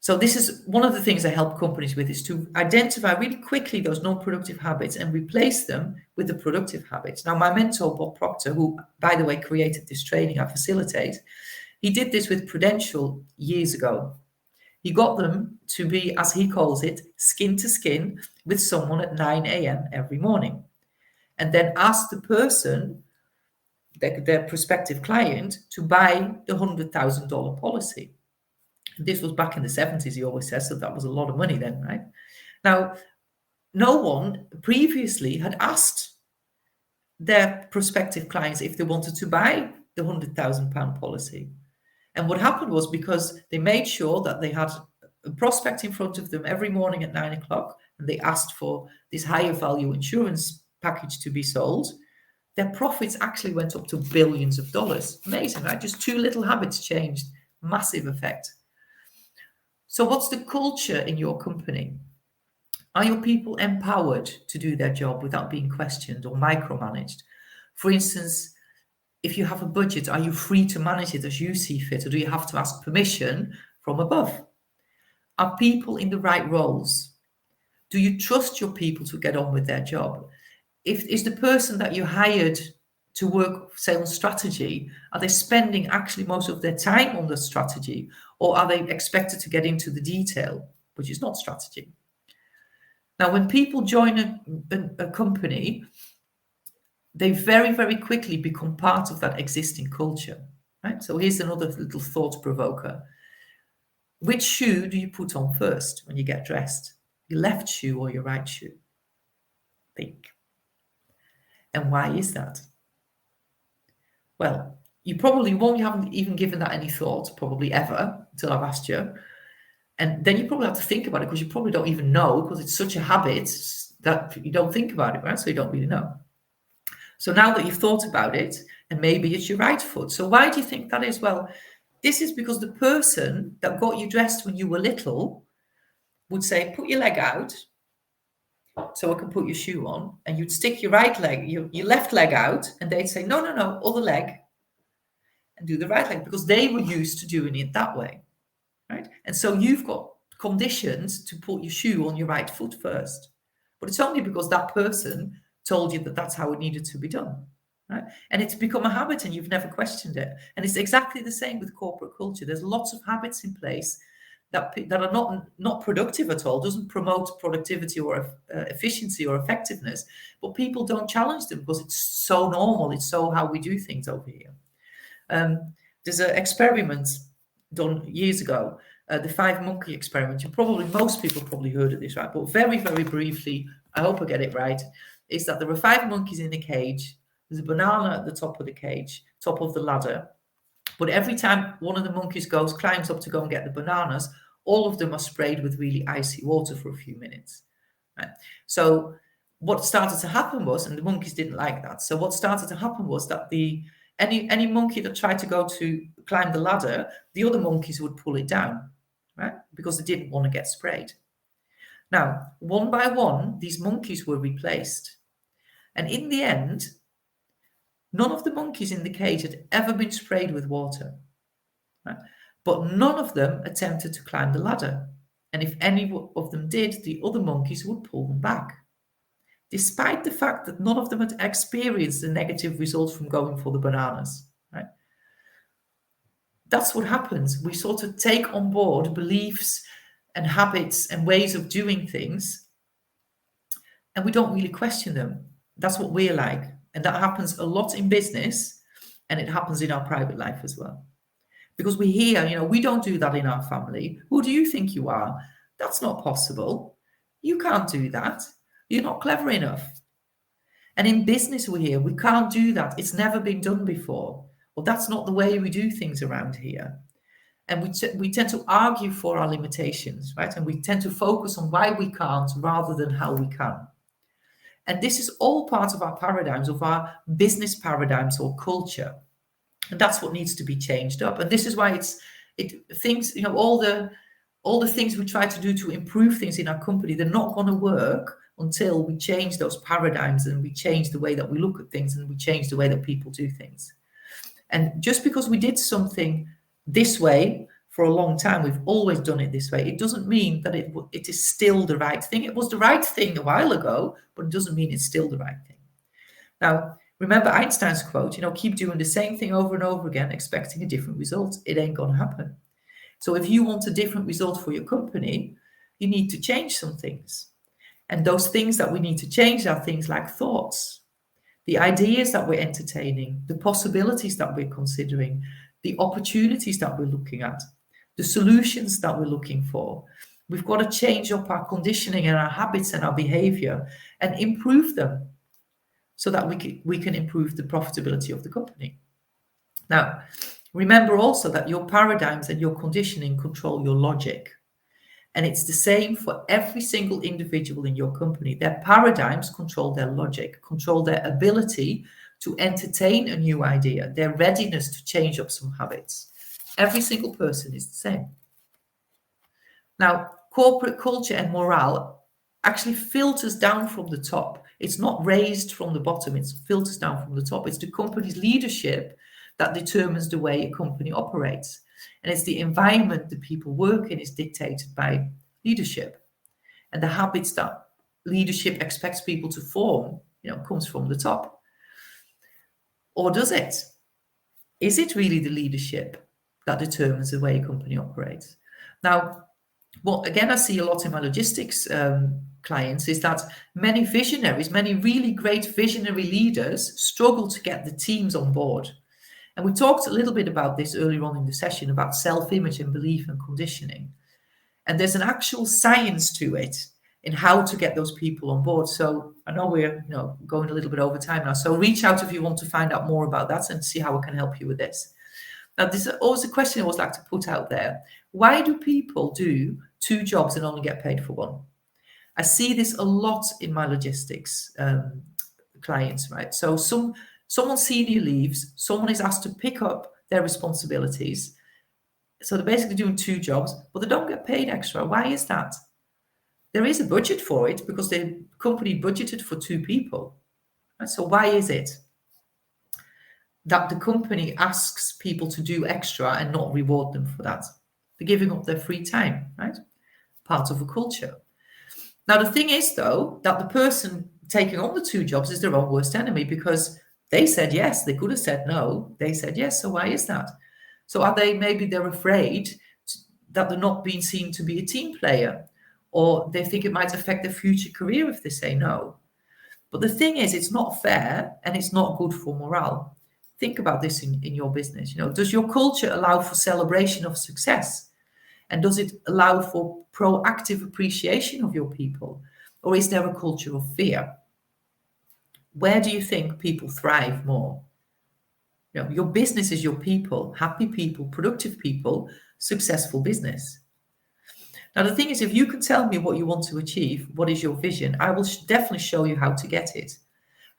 So this is one of the things I help companies with, is to identify really quickly those non-productive habits and replace them with the productive habits. Now, my mentor, Bob Proctor, who, by the way, created this training I facilitate, he did this with Prudential years ago. He got them to be, as he calls it, skin to skin with someone at 9 a.m. every morning, and then asked the person, their prospective client, to buy the $100,000 policy. This was back in the 70s, he always says, so that was a lot of money then, right? Now, no one previously had asked their prospective clients if they wanted to buy the £100,000 policy. And what happened was, because they made sure that they had a prospect in front of them every morning at 9 o'clock, and they asked for this higher value insurance package to be sold, their profits actually went up to billions of dollars. Amazing, right? Just two little habits changed. Massive effect. So what's the culture in your company? Are your people empowered to do their job without being questioned or micromanaged? For instance, if you have a budget, are you free to manage it as you see fit, or do you have to ask permission from above? Are people in the right roles? Do you trust your people to get on with their job? Is the person that you hired to work, say, on strategy, are they spending actually most of their time on the strategy, or are they expected to get into the detail, which is not strategy? Now, when people join a company, they very, very quickly become part of that existing culture, right? So here's another little thought provoker. Which shoe do you put on first when you get dressed? Your left shoe or your right shoe? Think. And why is that? Well, you haven't even given that any thought, probably ever, until I've asked you. And then you probably have to think about it, because you probably don't even know, because it's such a habit that you don't think about it, right? So you don't really know. So now that you've thought about it, and maybe it's your right foot. So why do you think that is? Well, this is because the person that got you dressed when you were little would say, put your leg out so I can put your shoe on. And you'd stick your right leg, your left leg out, and they'd say, no, other leg, and do the right leg, because they were used to doing it that way, right? And so you've got conditioned to put your shoe on your right foot first. But it's only because that person told you that that's how it needed to be done, right? And it's become a habit, and you've never questioned it. And it's exactly the same with corporate culture. There's lots of habits in place that are not productive at all, doesn't promote productivity or efficiency or effectiveness, but people don't challenge them because it's so normal. It's so how we do things over here. There's an experiment done years ago, the 5 monkey experiment. Most people probably heard of this, right? But very, very briefly, I hope I get it right, is that there were 5 monkeys in a cage. There's a banana at the top of the cage, top of the ladder. But every time one of the monkeys climbs up to go and get the bananas, all of them are sprayed with really icy water for a few minutes. Right? So what started to happen was, and the monkeys didn't like that, so what started to happen was that any monkey that tried to go to climb the ladder, the other monkeys would pull it down, right? Because they didn't want to get sprayed. Now, one by one, these monkeys were replaced. And in the end, none of the monkeys in the cage had ever been sprayed with water, right? But none of them attempted to climb the ladder. And if any of them did, the other monkeys would pull them back, despite the fact that none of them had experienced the negative results from going for the bananas, right? That's what happens. We sort of take on board beliefs and habits and ways of doing things, and we don't really question them. That's what we're like. And that happens a lot in business, and it happens in our private life as well. Because we hear, we don't do that in our family. Who do you think you are? That's not possible. You can't do that. You're not clever enough. And in business, we hear, we can't do that. It's never been done before. Well, that's not the way we do things around here. And we tend to argue for our limitations, right? And we tend to focus on why we can't rather than how we can. And this is all part of our paradigms, of our business paradigms or culture. And that's what needs to be changed up. And this is why all the things we try to do to improve things in our company, they're not going to work until we change those paradigms, and we change the way that we look at things, and we change the way that people do things. And just because we did something this way for a long time, we've always done it this way, it doesn't mean that it is still the right thing. It was the right thing a while ago, but it doesn't mean it's still the right thing. Now, remember Einstein's quote, keep doing the same thing over and over again, expecting a different result. It ain't going to happen. So if you want a different result for your company, you need to change some things. And those things that we need to change are things like thoughts, the ideas that we're entertaining, the possibilities that we're considering, the opportunities that we're looking at, the solutions that we're looking for. We've got to change up our conditioning and our habits and our behavior and improve them so that we can improve the profitability of the company. Now, remember also that your paradigms and your conditioning control your logic. And it's the same for every single individual in your company. Their paradigms control their logic, control their ability to entertain a new idea, their readiness to change up some habits. Every single person is the same. Now, corporate culture and morale actually filters down from the top. It's not raised from the bottom, it filters down from the top. It's the company's leadership that determines the way a company operates. And it's the environment that people work in is dictated by leadership. And the habits that leadership expects people to form, comes from the top. Or does it? Is it really the leadership that determines the way a company operates? Now, what again I see a lot in my logistics clients is that many visionaries, many really great visionary leaders struggle to get the teams on board. And we talked a little bit about this earlier on in the session about self-image and belief and conditioning. And there's an actual science to it in how to get those people on board. So I know we're going a little bit over time now. So reach out if you want to find out more about that and see how I can help you with this. Now, this is always a question I always like to put out there. Why do people do 2 jobs and only get paid for 1? I see this a lot in my logistics clients, right? So someone senior leaves, someone is asked to pick up their responsibilities. So they're basically doing 2 jobs, but they don't get paid extra. Why is that? There is a budget for it because the company budgeted for 2 people. Right? So why is it that the company asks people to do extra and not reward them for that? They're giving up their free time, right? Part of a culture. Now, the thing is, though, that the person taking on the 2 jobs is their own worst enemy because they said yes. They could have said no. They said yes. So why is that? So maybe they're afraid that they're not being seen to be a team player, or they think it might affect their future career if they say no. But the thing is, it's not fair and it's not good for morale. Think about this in your business. Does your culture allow for celebration of success? And does it allow for proactive appreciation of your people? Or is there a culture of fear? Where do you think people thrive more? Your business is your people, happy people, productive people, successful business. Now, the thing is, if you can tell me what you want to achieve, what is your vision, I will definitely show you how to get it,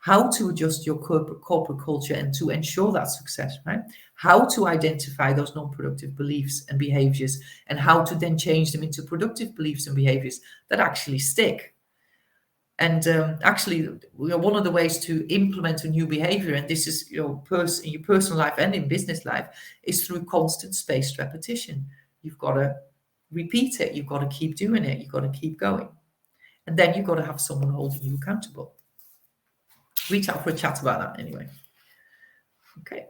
how to adjust your corporate culture and to ensure that success, right? How to identify those non-productive beliefs and behaviors and how to then change them into productive beliefs and behaviors that actually stick. And actually, one of the ways to implement a new behavior, and this is in your personal life and in business life, is through constant spaced repetition. You've got to repeat it. You've got to keep doing it. You've got to keep going. And then you've got to have someone holding you accountable. Reach out for a chat about that anyway. Okay.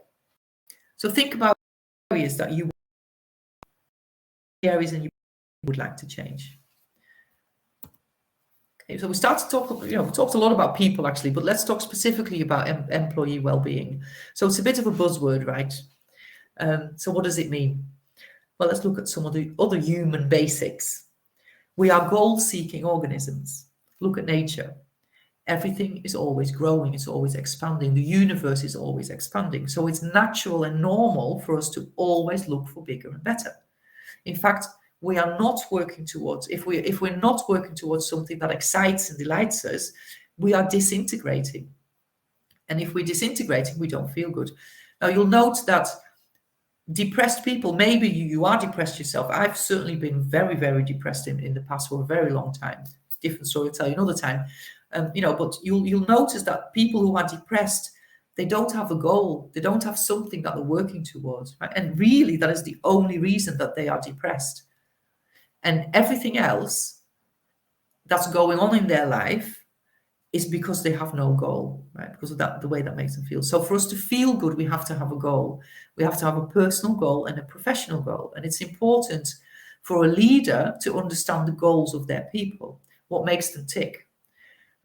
So think about areas that you would like to change. So we start to talk, we talked a lot about people actually, but let's talk specifically about employee well-being. So it's a bit of a buzzword, right? So what does it mean? Well, let's look at some of the other human basics. We are goal-seeking organisms. Look at nature. Everything is always growing, it's always expanding. The universe is always expanding. So it's natural and normal for us to always look for bigger and better. In fact, we are not working towards, if we're not working towards something that excites and delights us, we are disintegrating. And if we're disintegrating, we don't feel good. Now, you'll note that depressed people, maybe you are depressed yourself. I've certainly been very, very depressed in the past for a very long time. Different story, I'll tell you another time. But you'll notice that people who are depressed, they don't have a goal. They don't have something that they're working towards. Right? And really, that is the only reason that they are depressed. And everything else that's going on in their life is because they have no goal, right? Because of that, the way that makes them feel. So for us to feel good, we have to have a goal. We have to have a personal goal and a professional goal. And it's important for a leader to understand the goals of their people, what makes them tick.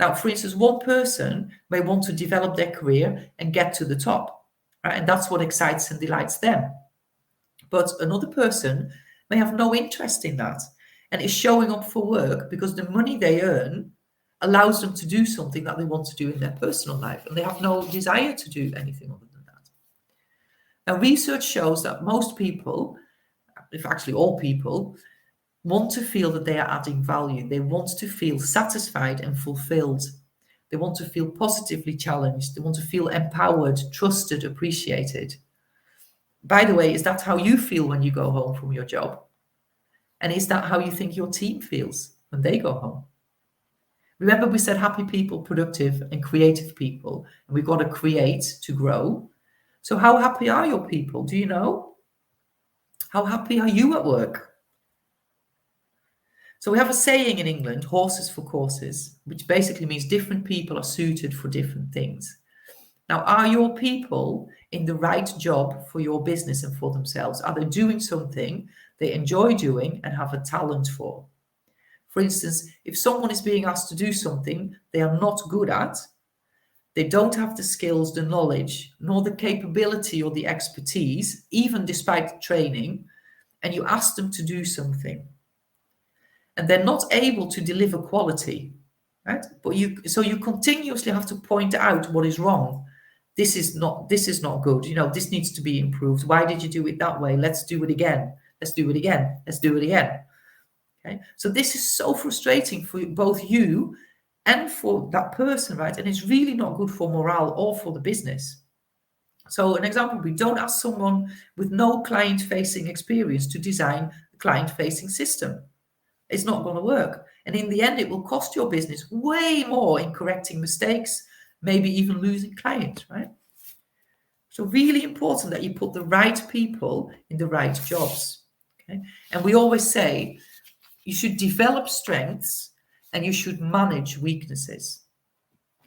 Now, for instance, one person may want to develop their career and get to the top, right? And that's what excites and delights them. But another person may have no interest in that and is showing up for work because the money they earn allows them to do something that they want to do in their personal life, and they have no desire to do anything other than that. Now, research shows that most people, if actually all people, want to feel that they are adding value. They want to feel satisfied and fulfilled. They want to feel positively challenged. They want to feel empowered, trusted, appreciated. By the way, is that how you feel when you go home from your job? And is that how you think your team feels when they go home? Remember, we said happy people, productive and creative people, and we've got to create to grow. So how happy are your people? Do you know? How happy are you at work? So we have a saying in England, horses for courses, which basically means different people are suited for different things. Now, are your people in the right job for your business and for themselves? Are they doing something they enjoy doing and have a talent for? For instance, if someone is being asked to do something they are not good at, they don't have the skills, the knowledge, nor the capability or the expertise, even despite training, and you ask them to do something, and they're not able to deliver quality, right? But you continuously have to point out what is wrong. This is not good. This needs to be improved. Why did you do it that way? Let's do it again. Let's do it again. Let's do it again. Okay. So this is so frustrating for both you and for that person, right? And it's really not good for morale or for the business. So an example, we don't ask someone with no client-facing experience to design a client-facing system. It's not going to work. And in the end, it will cost your business way more in correcting mistakes, maybe even losing clients, right? So really important that you put the right people in the right jobs. Okay? And we always say you should develop strengths and you should manage weaknesses.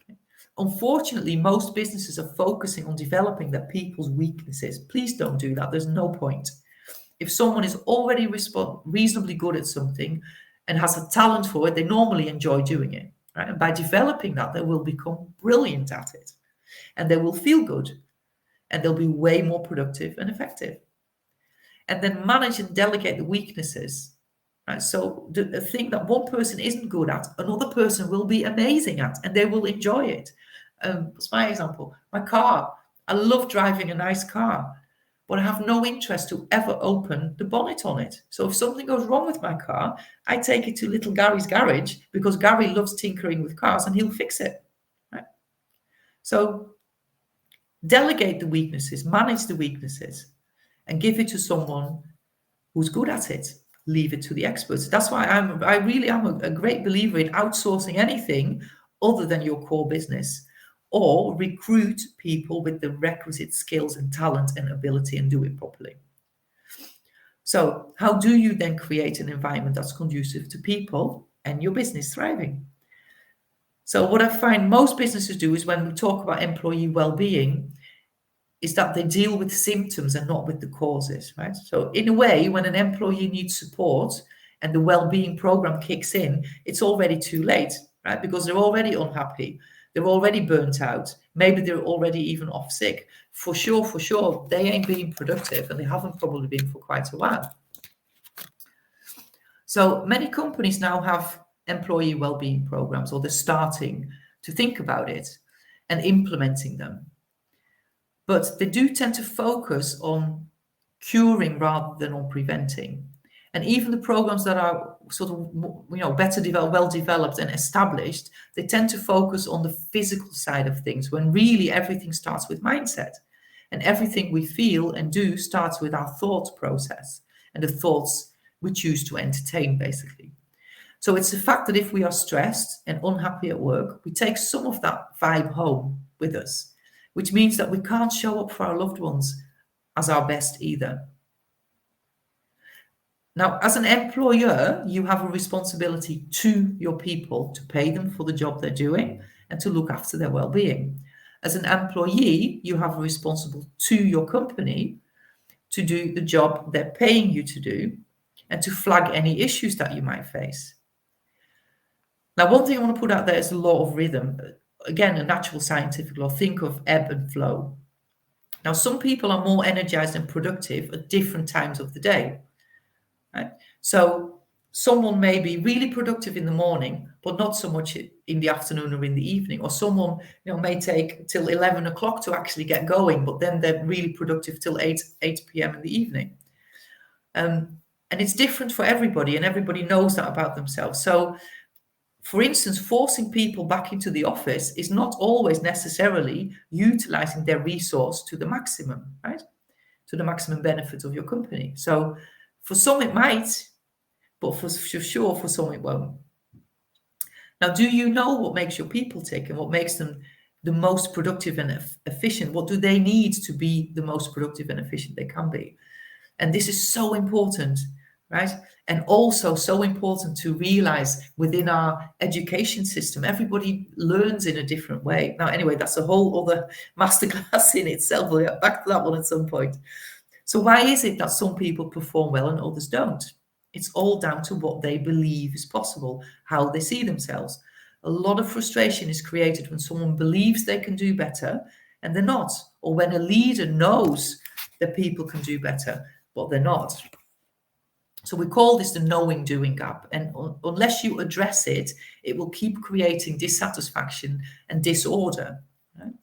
Okay? Unfortunately, most businesses are focusing on developing their people's weaknesses. Please don't do that. There's no point. If someone is already reasonably good at something and has a talent for it, they normally enjoy doing it. Right? And by developing that, they will become brilliant at it. And they will feel good. And they'll be way more productive and effective. And then manage and delegate the weaknesses. Right? So the thing that one person isn't good at, another person will be amazing at, and they will enjoy it. What's my example? My car. I love driving a nice car, but I have no interest to ever open the bonnet on it. So if something goes wrong with my car, I take it to little Gary's garage because Gary loves tinkering with cars and he'll fix it. Right? So delegate the weaknesses, manage the weaknesses, and give it to someone who's good at it. Leave it to the experts. That's why I really am a great believer in outsourcing anything other than your core business, or recruit people with the requisite skills and talent and ability and do it properly. So how do you then create an environment that's conducive to people and your business thriving? So what I find most businesses do is when we talk about employee well-being is that they deal with symptoms and not with the causes, right? So in a way, when an employee needs support and the well-being program kicks in, it's already too late, right? Because they're already unhappy. They're already burnt out. Maybe they're already even off sick. For sure, they ain't being productive and they haven't probably been for quite a while. So many companies now have employee well-being programs, or they're starting to think about it and implementing them. But they do tend to focus on curing rather than on preventing. And even the programs that are sort of, better developed, well developed and established, they tend to focus on the physical side of things when really everything starts with mindset. And everything we feel and do starts with our thought process and the thoughts we choose to entertain, basically. So it's the fact that if we are stressed and unhappy at work, we take some of that vibe home with us, which means that we can't show up for our loved ones as our best either. Now, as an employer, you have a responsibility to your people to pay them for the job they're doing and to look after their well-being. As an employee, you have a responsibility to your company to do the job they're paying you to do and to flag any issues that you might face. Now, one thing I want to put out there is the law of rhythm. Again, a natural scientific law. Think of ebb and flow. Now, some people are more energized and productive at different times of the day. Right? So someone may be really productive in the morning, but not so much in the afternoon or in the evening. Or someone may take till 11 o'clock to actually get going, but then they're really productive till 8 p.m. in the evening. And it's different for everybody, and everybody knows that about themselves. So, for instance, forcing people back into the office is not always necessarily utilizing their resource to the maximum, right? To the maximum benefit of your company. So for some it might, but for sure for some it won't. Now, do you know what makes your people tick and what makes them the most productive and efficient? What do they need to be the most productive and efficient they can be? And this is so important, right? And also so important to realize within our education system, everybody learns in a different way. Now, anyway, that's a whole other masterclass in itself. We'll get back to that one at some point. So why is it that some people perform well and others don't? It's all down to what they believe is possible, how they see themselves. A lot of frustration is created when someone believes they can do better and they're not, or when a leader knows that people can do better, but they're not. So we call this the knowing doing gap. And unless you address it, it will keep creating dissatisfaction and disorder. Right?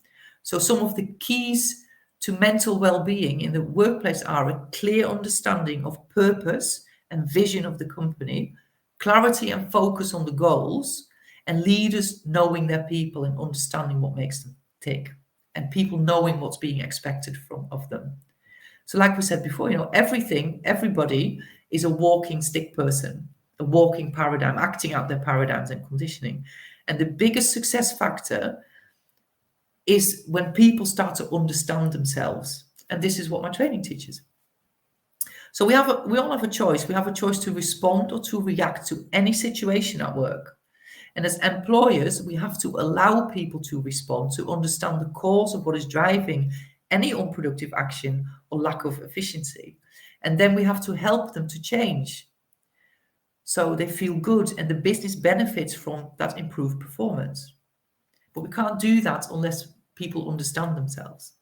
So some of the keys to mental well-being in the workplace are a clear understanding of purpose and vision of the company, clarity and focus on the goals, and leaders knowing their people and understanding what makes them tick, and people knowing what's being expected of them. So like we said before, everybody is a walking stick person, a walking paradigm, acting out their paradigms and conditioning. And the biggest success factor is when people start to understand themselves. And this is what my training teaches. So we all have a choice. We have a choice to respond or to react to any situation at work. And as employers, we have to allow people to respond, to understand the cause of what is driving any unproductive action or lack of efficiency. And then we have to help them to change so they feel good and the business benefits from that improved performance. But we can't do that unless people understand themselves.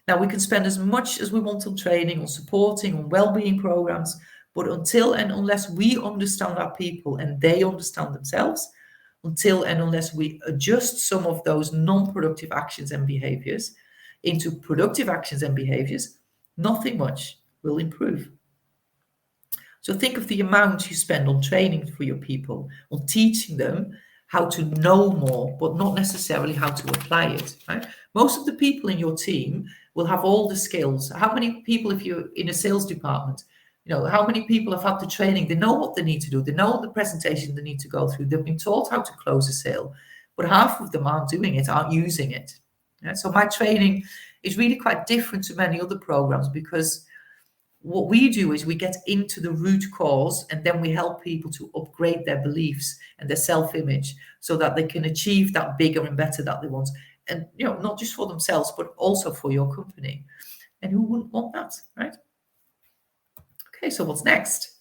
Now, we can spend as much as we want on training, on supporting, on well-being programs, but until and unless we understand our people and they understand themselves, until and unless we adjust some of those non-productive actions and behaviors into productive actions and behaviors, nothing much will improve. So think of the amount you spend on training for your people, on teaching them how to know more, but not necessarily how to apply it. Right? Most of the people in your team will have all the skills. How many people, if you're in a sales department, how many people have had the training? They know what they need to do. They know the presentation they need to go through. They've been taught how to close a sale, but half of them aren't doing it, aren't using it. Yeah? So my training is really quite different to many other programs because what we do is we get into the root cause and then we help people to upgrade their beliefs and their self-image so that they can achieve that bigger and better that they want. And, not just for themselves, but also for your company. And who wouldn't want that, right? Okay, so what's next?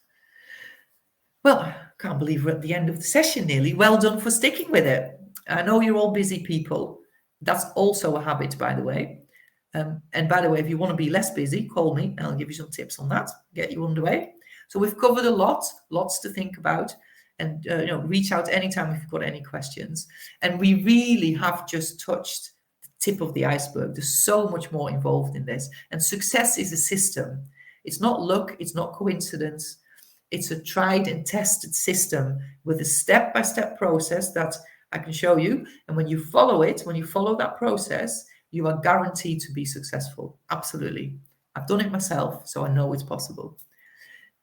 Well, I can't believe we're at the end of the session nearly. Well done for sticking with it. I know you're all busy people. That's also a habit, by the way. And by the way, if you want to be less busy, call me and I'll give you some tips on that, get you underway. So we've covered a lot, lots to think about, and reach out anytime if you've got any questions. And we really have just touched the tip of the iceberg. There's so much more involved in this. And success is a system. It's not luck. It's not coincidence. It's a tried and tested system with a step-by-step process that I can show you. And when you follow it, when you follow that process, you are guaranteed to be successful. Absolutely. I've done it myself, so I know it's possible.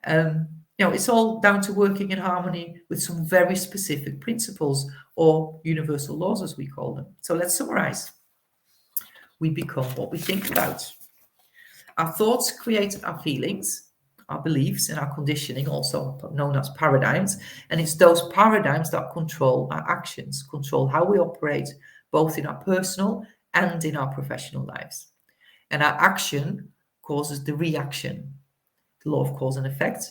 It's all down to working in harmony with some very specific principles or universal laws, as we call them. So let's summarize. We become what we think about. Our thoughts create our feelings, our beliefs, and our conditioning, also known as paradigms. And it's those paradigms that control our actions, control how we operate, both in our personal and in our professional lives. And our action causes the reaction, the law of cause and effect.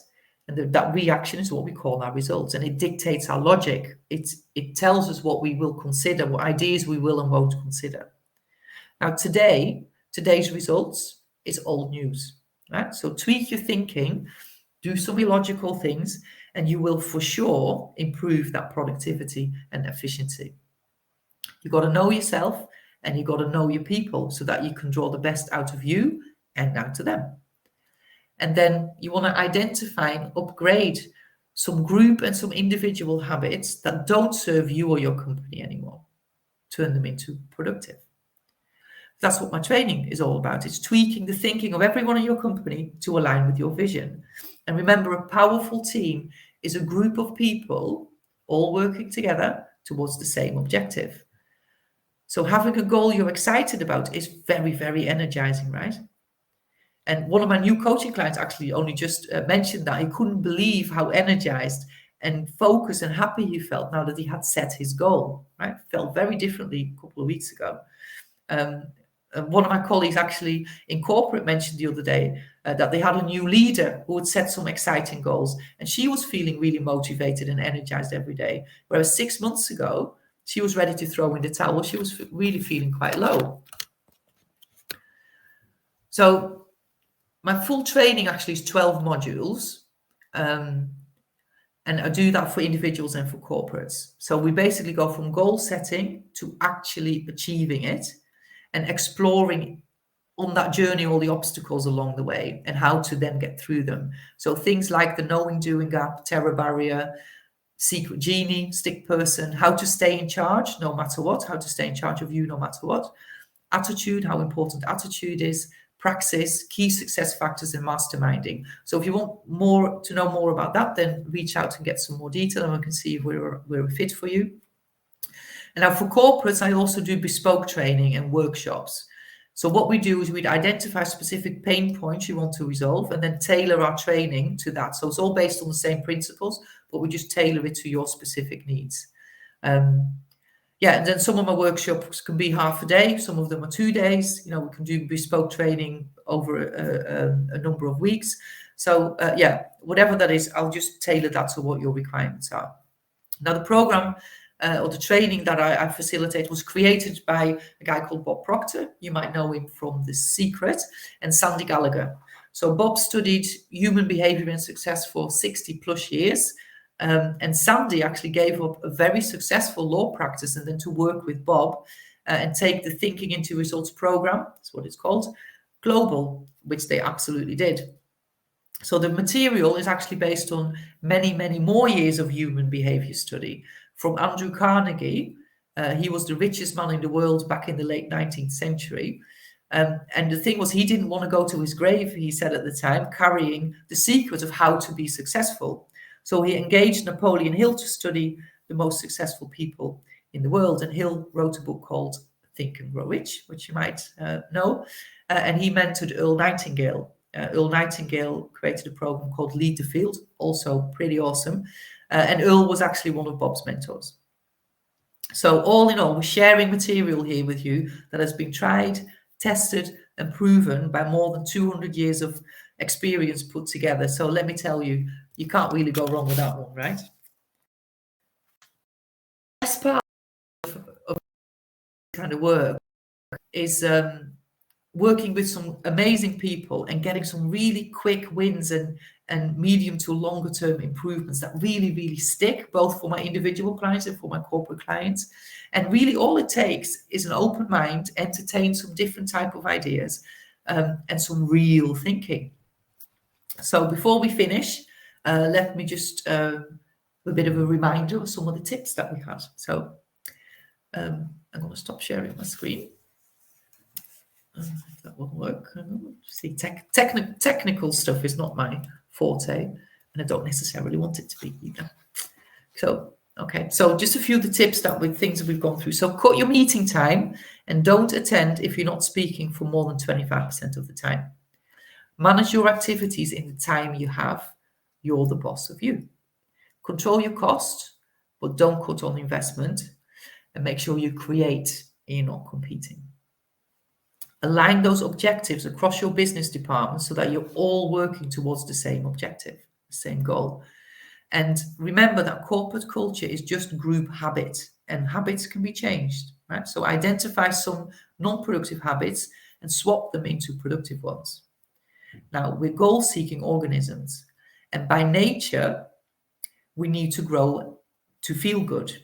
And that reaction is what we call our results. And it dictates our logic. It tells us what we will consider, what ideas we will and won't consider. Now, today's results is old news. Right? So tweak your thinking, do some illogical things, and you will for sure improve that productivity and efficiency. You've got to know yourself. And you've got to know your people so that you can draw the best out of you and out of them. And then you want to identify and upgrade some group and some individual habits that don't serve you or your company anymore. Turn them into productive. That's what my training is all about. It's tweaking the thinking of everyone in your company to align with your vision. And remember, a powerful team is a group of people all working together towards the same objective. So having a goal you're excited about is very, very energizing, right? And one of my new coaching clients actually only just mentioned that he couldn't believe how energized and focused and happy he felt now that he had set his goal, right? Felt very differently a couple of weeks ago. One of my colleagues actually in corporate mentioned the other day that they had a new leader who had set some exciting goals, and she was feeling really motivated and energized every day. Whereas 6 months ago, she was ready to throw in the towel. She was really feeling quite low. So my full training actually is 12 modules. And I do that for individuals and for corporates. So we basically go from goal setting to actually achieving it and exploring on that journey all the obstacles along the way and how to then get through them. So things like the knowing, doing gap, terror barrier, secret genie, stick person, how to stay in charge no matter what, how to stay in charge of you no matter what, attitude, how important attitude is, praxis, key success factors, and masterminding. So if you want to know more about that, then reach out and get some more detail, and we can see if we're a fit for you. And now for corporates, I also do bespoke training and workshops. So what we do is we'd identify specific pain points you want to resolve and then tailor our training to that. So it's all based on the same principles, but we just tailor it to your specific needs. And then some of my workshops can be half a day. Some of them are 2 days. We can do bespoke training over a number of weeks. So whatever that is, I'll just tailor that to what your requirements are. Now, the program or the training that I facilitate was created by a guy called Bob Proctor. You might know him from The Secret, and Sandy Gallagher. So Bob studied human behavior and success for 60 plus years. And Sandy actually gave up a very successful law practice and then to work with Bob and take the Thinking into Results program, that's what it's called, global, which they absolutely did. So the material is actually based on many, many more years of human behavior study. From Andrew Carnegie, he was the richest man in the world back in the late 19th century. And the thing was, he didn't want to go to his grave, he said at the time, carrying the secret of how to be successful. So he engaged Napoleon Hill to study the most successful people in the world. And Hill wrote a book called Think and Grow Rich, which you might know. And he mentored Earl Nightingale. Earl Nightingale created a program called Lead the Field, also pretty awesome. And Earl was actually one of Bob's mentors. So all in all, we're sharing material here with you that has been tried, tested, and proven by more than 200 years of experience put together. So let me tell you, you can't really go wrong with that one, right? The best part of kind of work is working with some amazing people and getting some really quick wins and medium to longer term improvements that really, really stick, both for my individual clients and for my corporate clients. And really all it takes is an open mind, entertain some different type of ideas, and some real thinking. So before we finish, let me just a bit of a reminder of some of the tips that we had. So I'm going to stop sharing my screen. If that won't work. See, technical stuff is not my forte, and I don't necessarily want it to be either. So, okay. So just a few of the tips things that we've gone through. So cut your meeting time and don't attend if you're not speaking for more than 25% of the time. Manage your activities in the time you have. You're the boss of you. Control your cost, but don't cut on investment, and make sure you create and you're not competing. Align those objectives across your business department so that you're all working towards the same objective, the same goal. And remember that corporate culture is just group habit, and habits can be changed, right? So identify some non-productive habits and swap them into productive ones. Now, we're goal-seeking organisms, and by nature, we need to grow to feel good.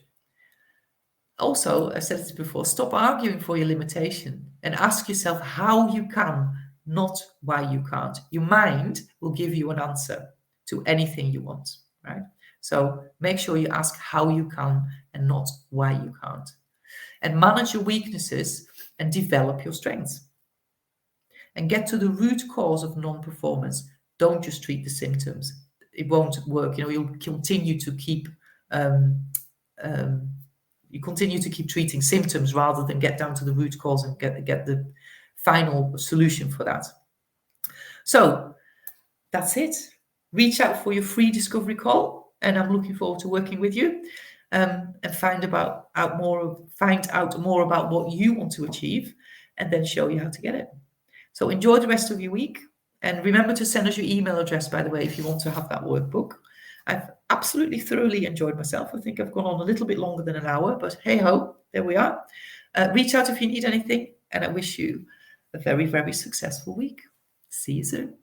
Also, I said this before, stop arguing for your limitation and ask yourself how you can, not why you can't. Your mind will give you an answer to anything you want, right? So make sure you ask how you can and not why you can't. And manage your weaknesses and develop your strengths. And get to the root cause of non-performance. Don't just treat the symptoms. It won't work. You'll continue to keep You continue to keep treating symptoms rather than get down to the root cause and get the final solution for that. So that's it. Reach out for your free discovery call, and I'm looking forward to working with you and find out more about what you want to achieve, and then show you how to get it. So enjoy the rest of your week, and remember to send us your email address, by the way, if you want to have that workbook. I've absolutely thoroughly enjoyed myself. I think I've gone on a little bit longer than an hour, but hey ho, there we are. Reach out if you need anything, and I wish you a very, very successful week. See you soon.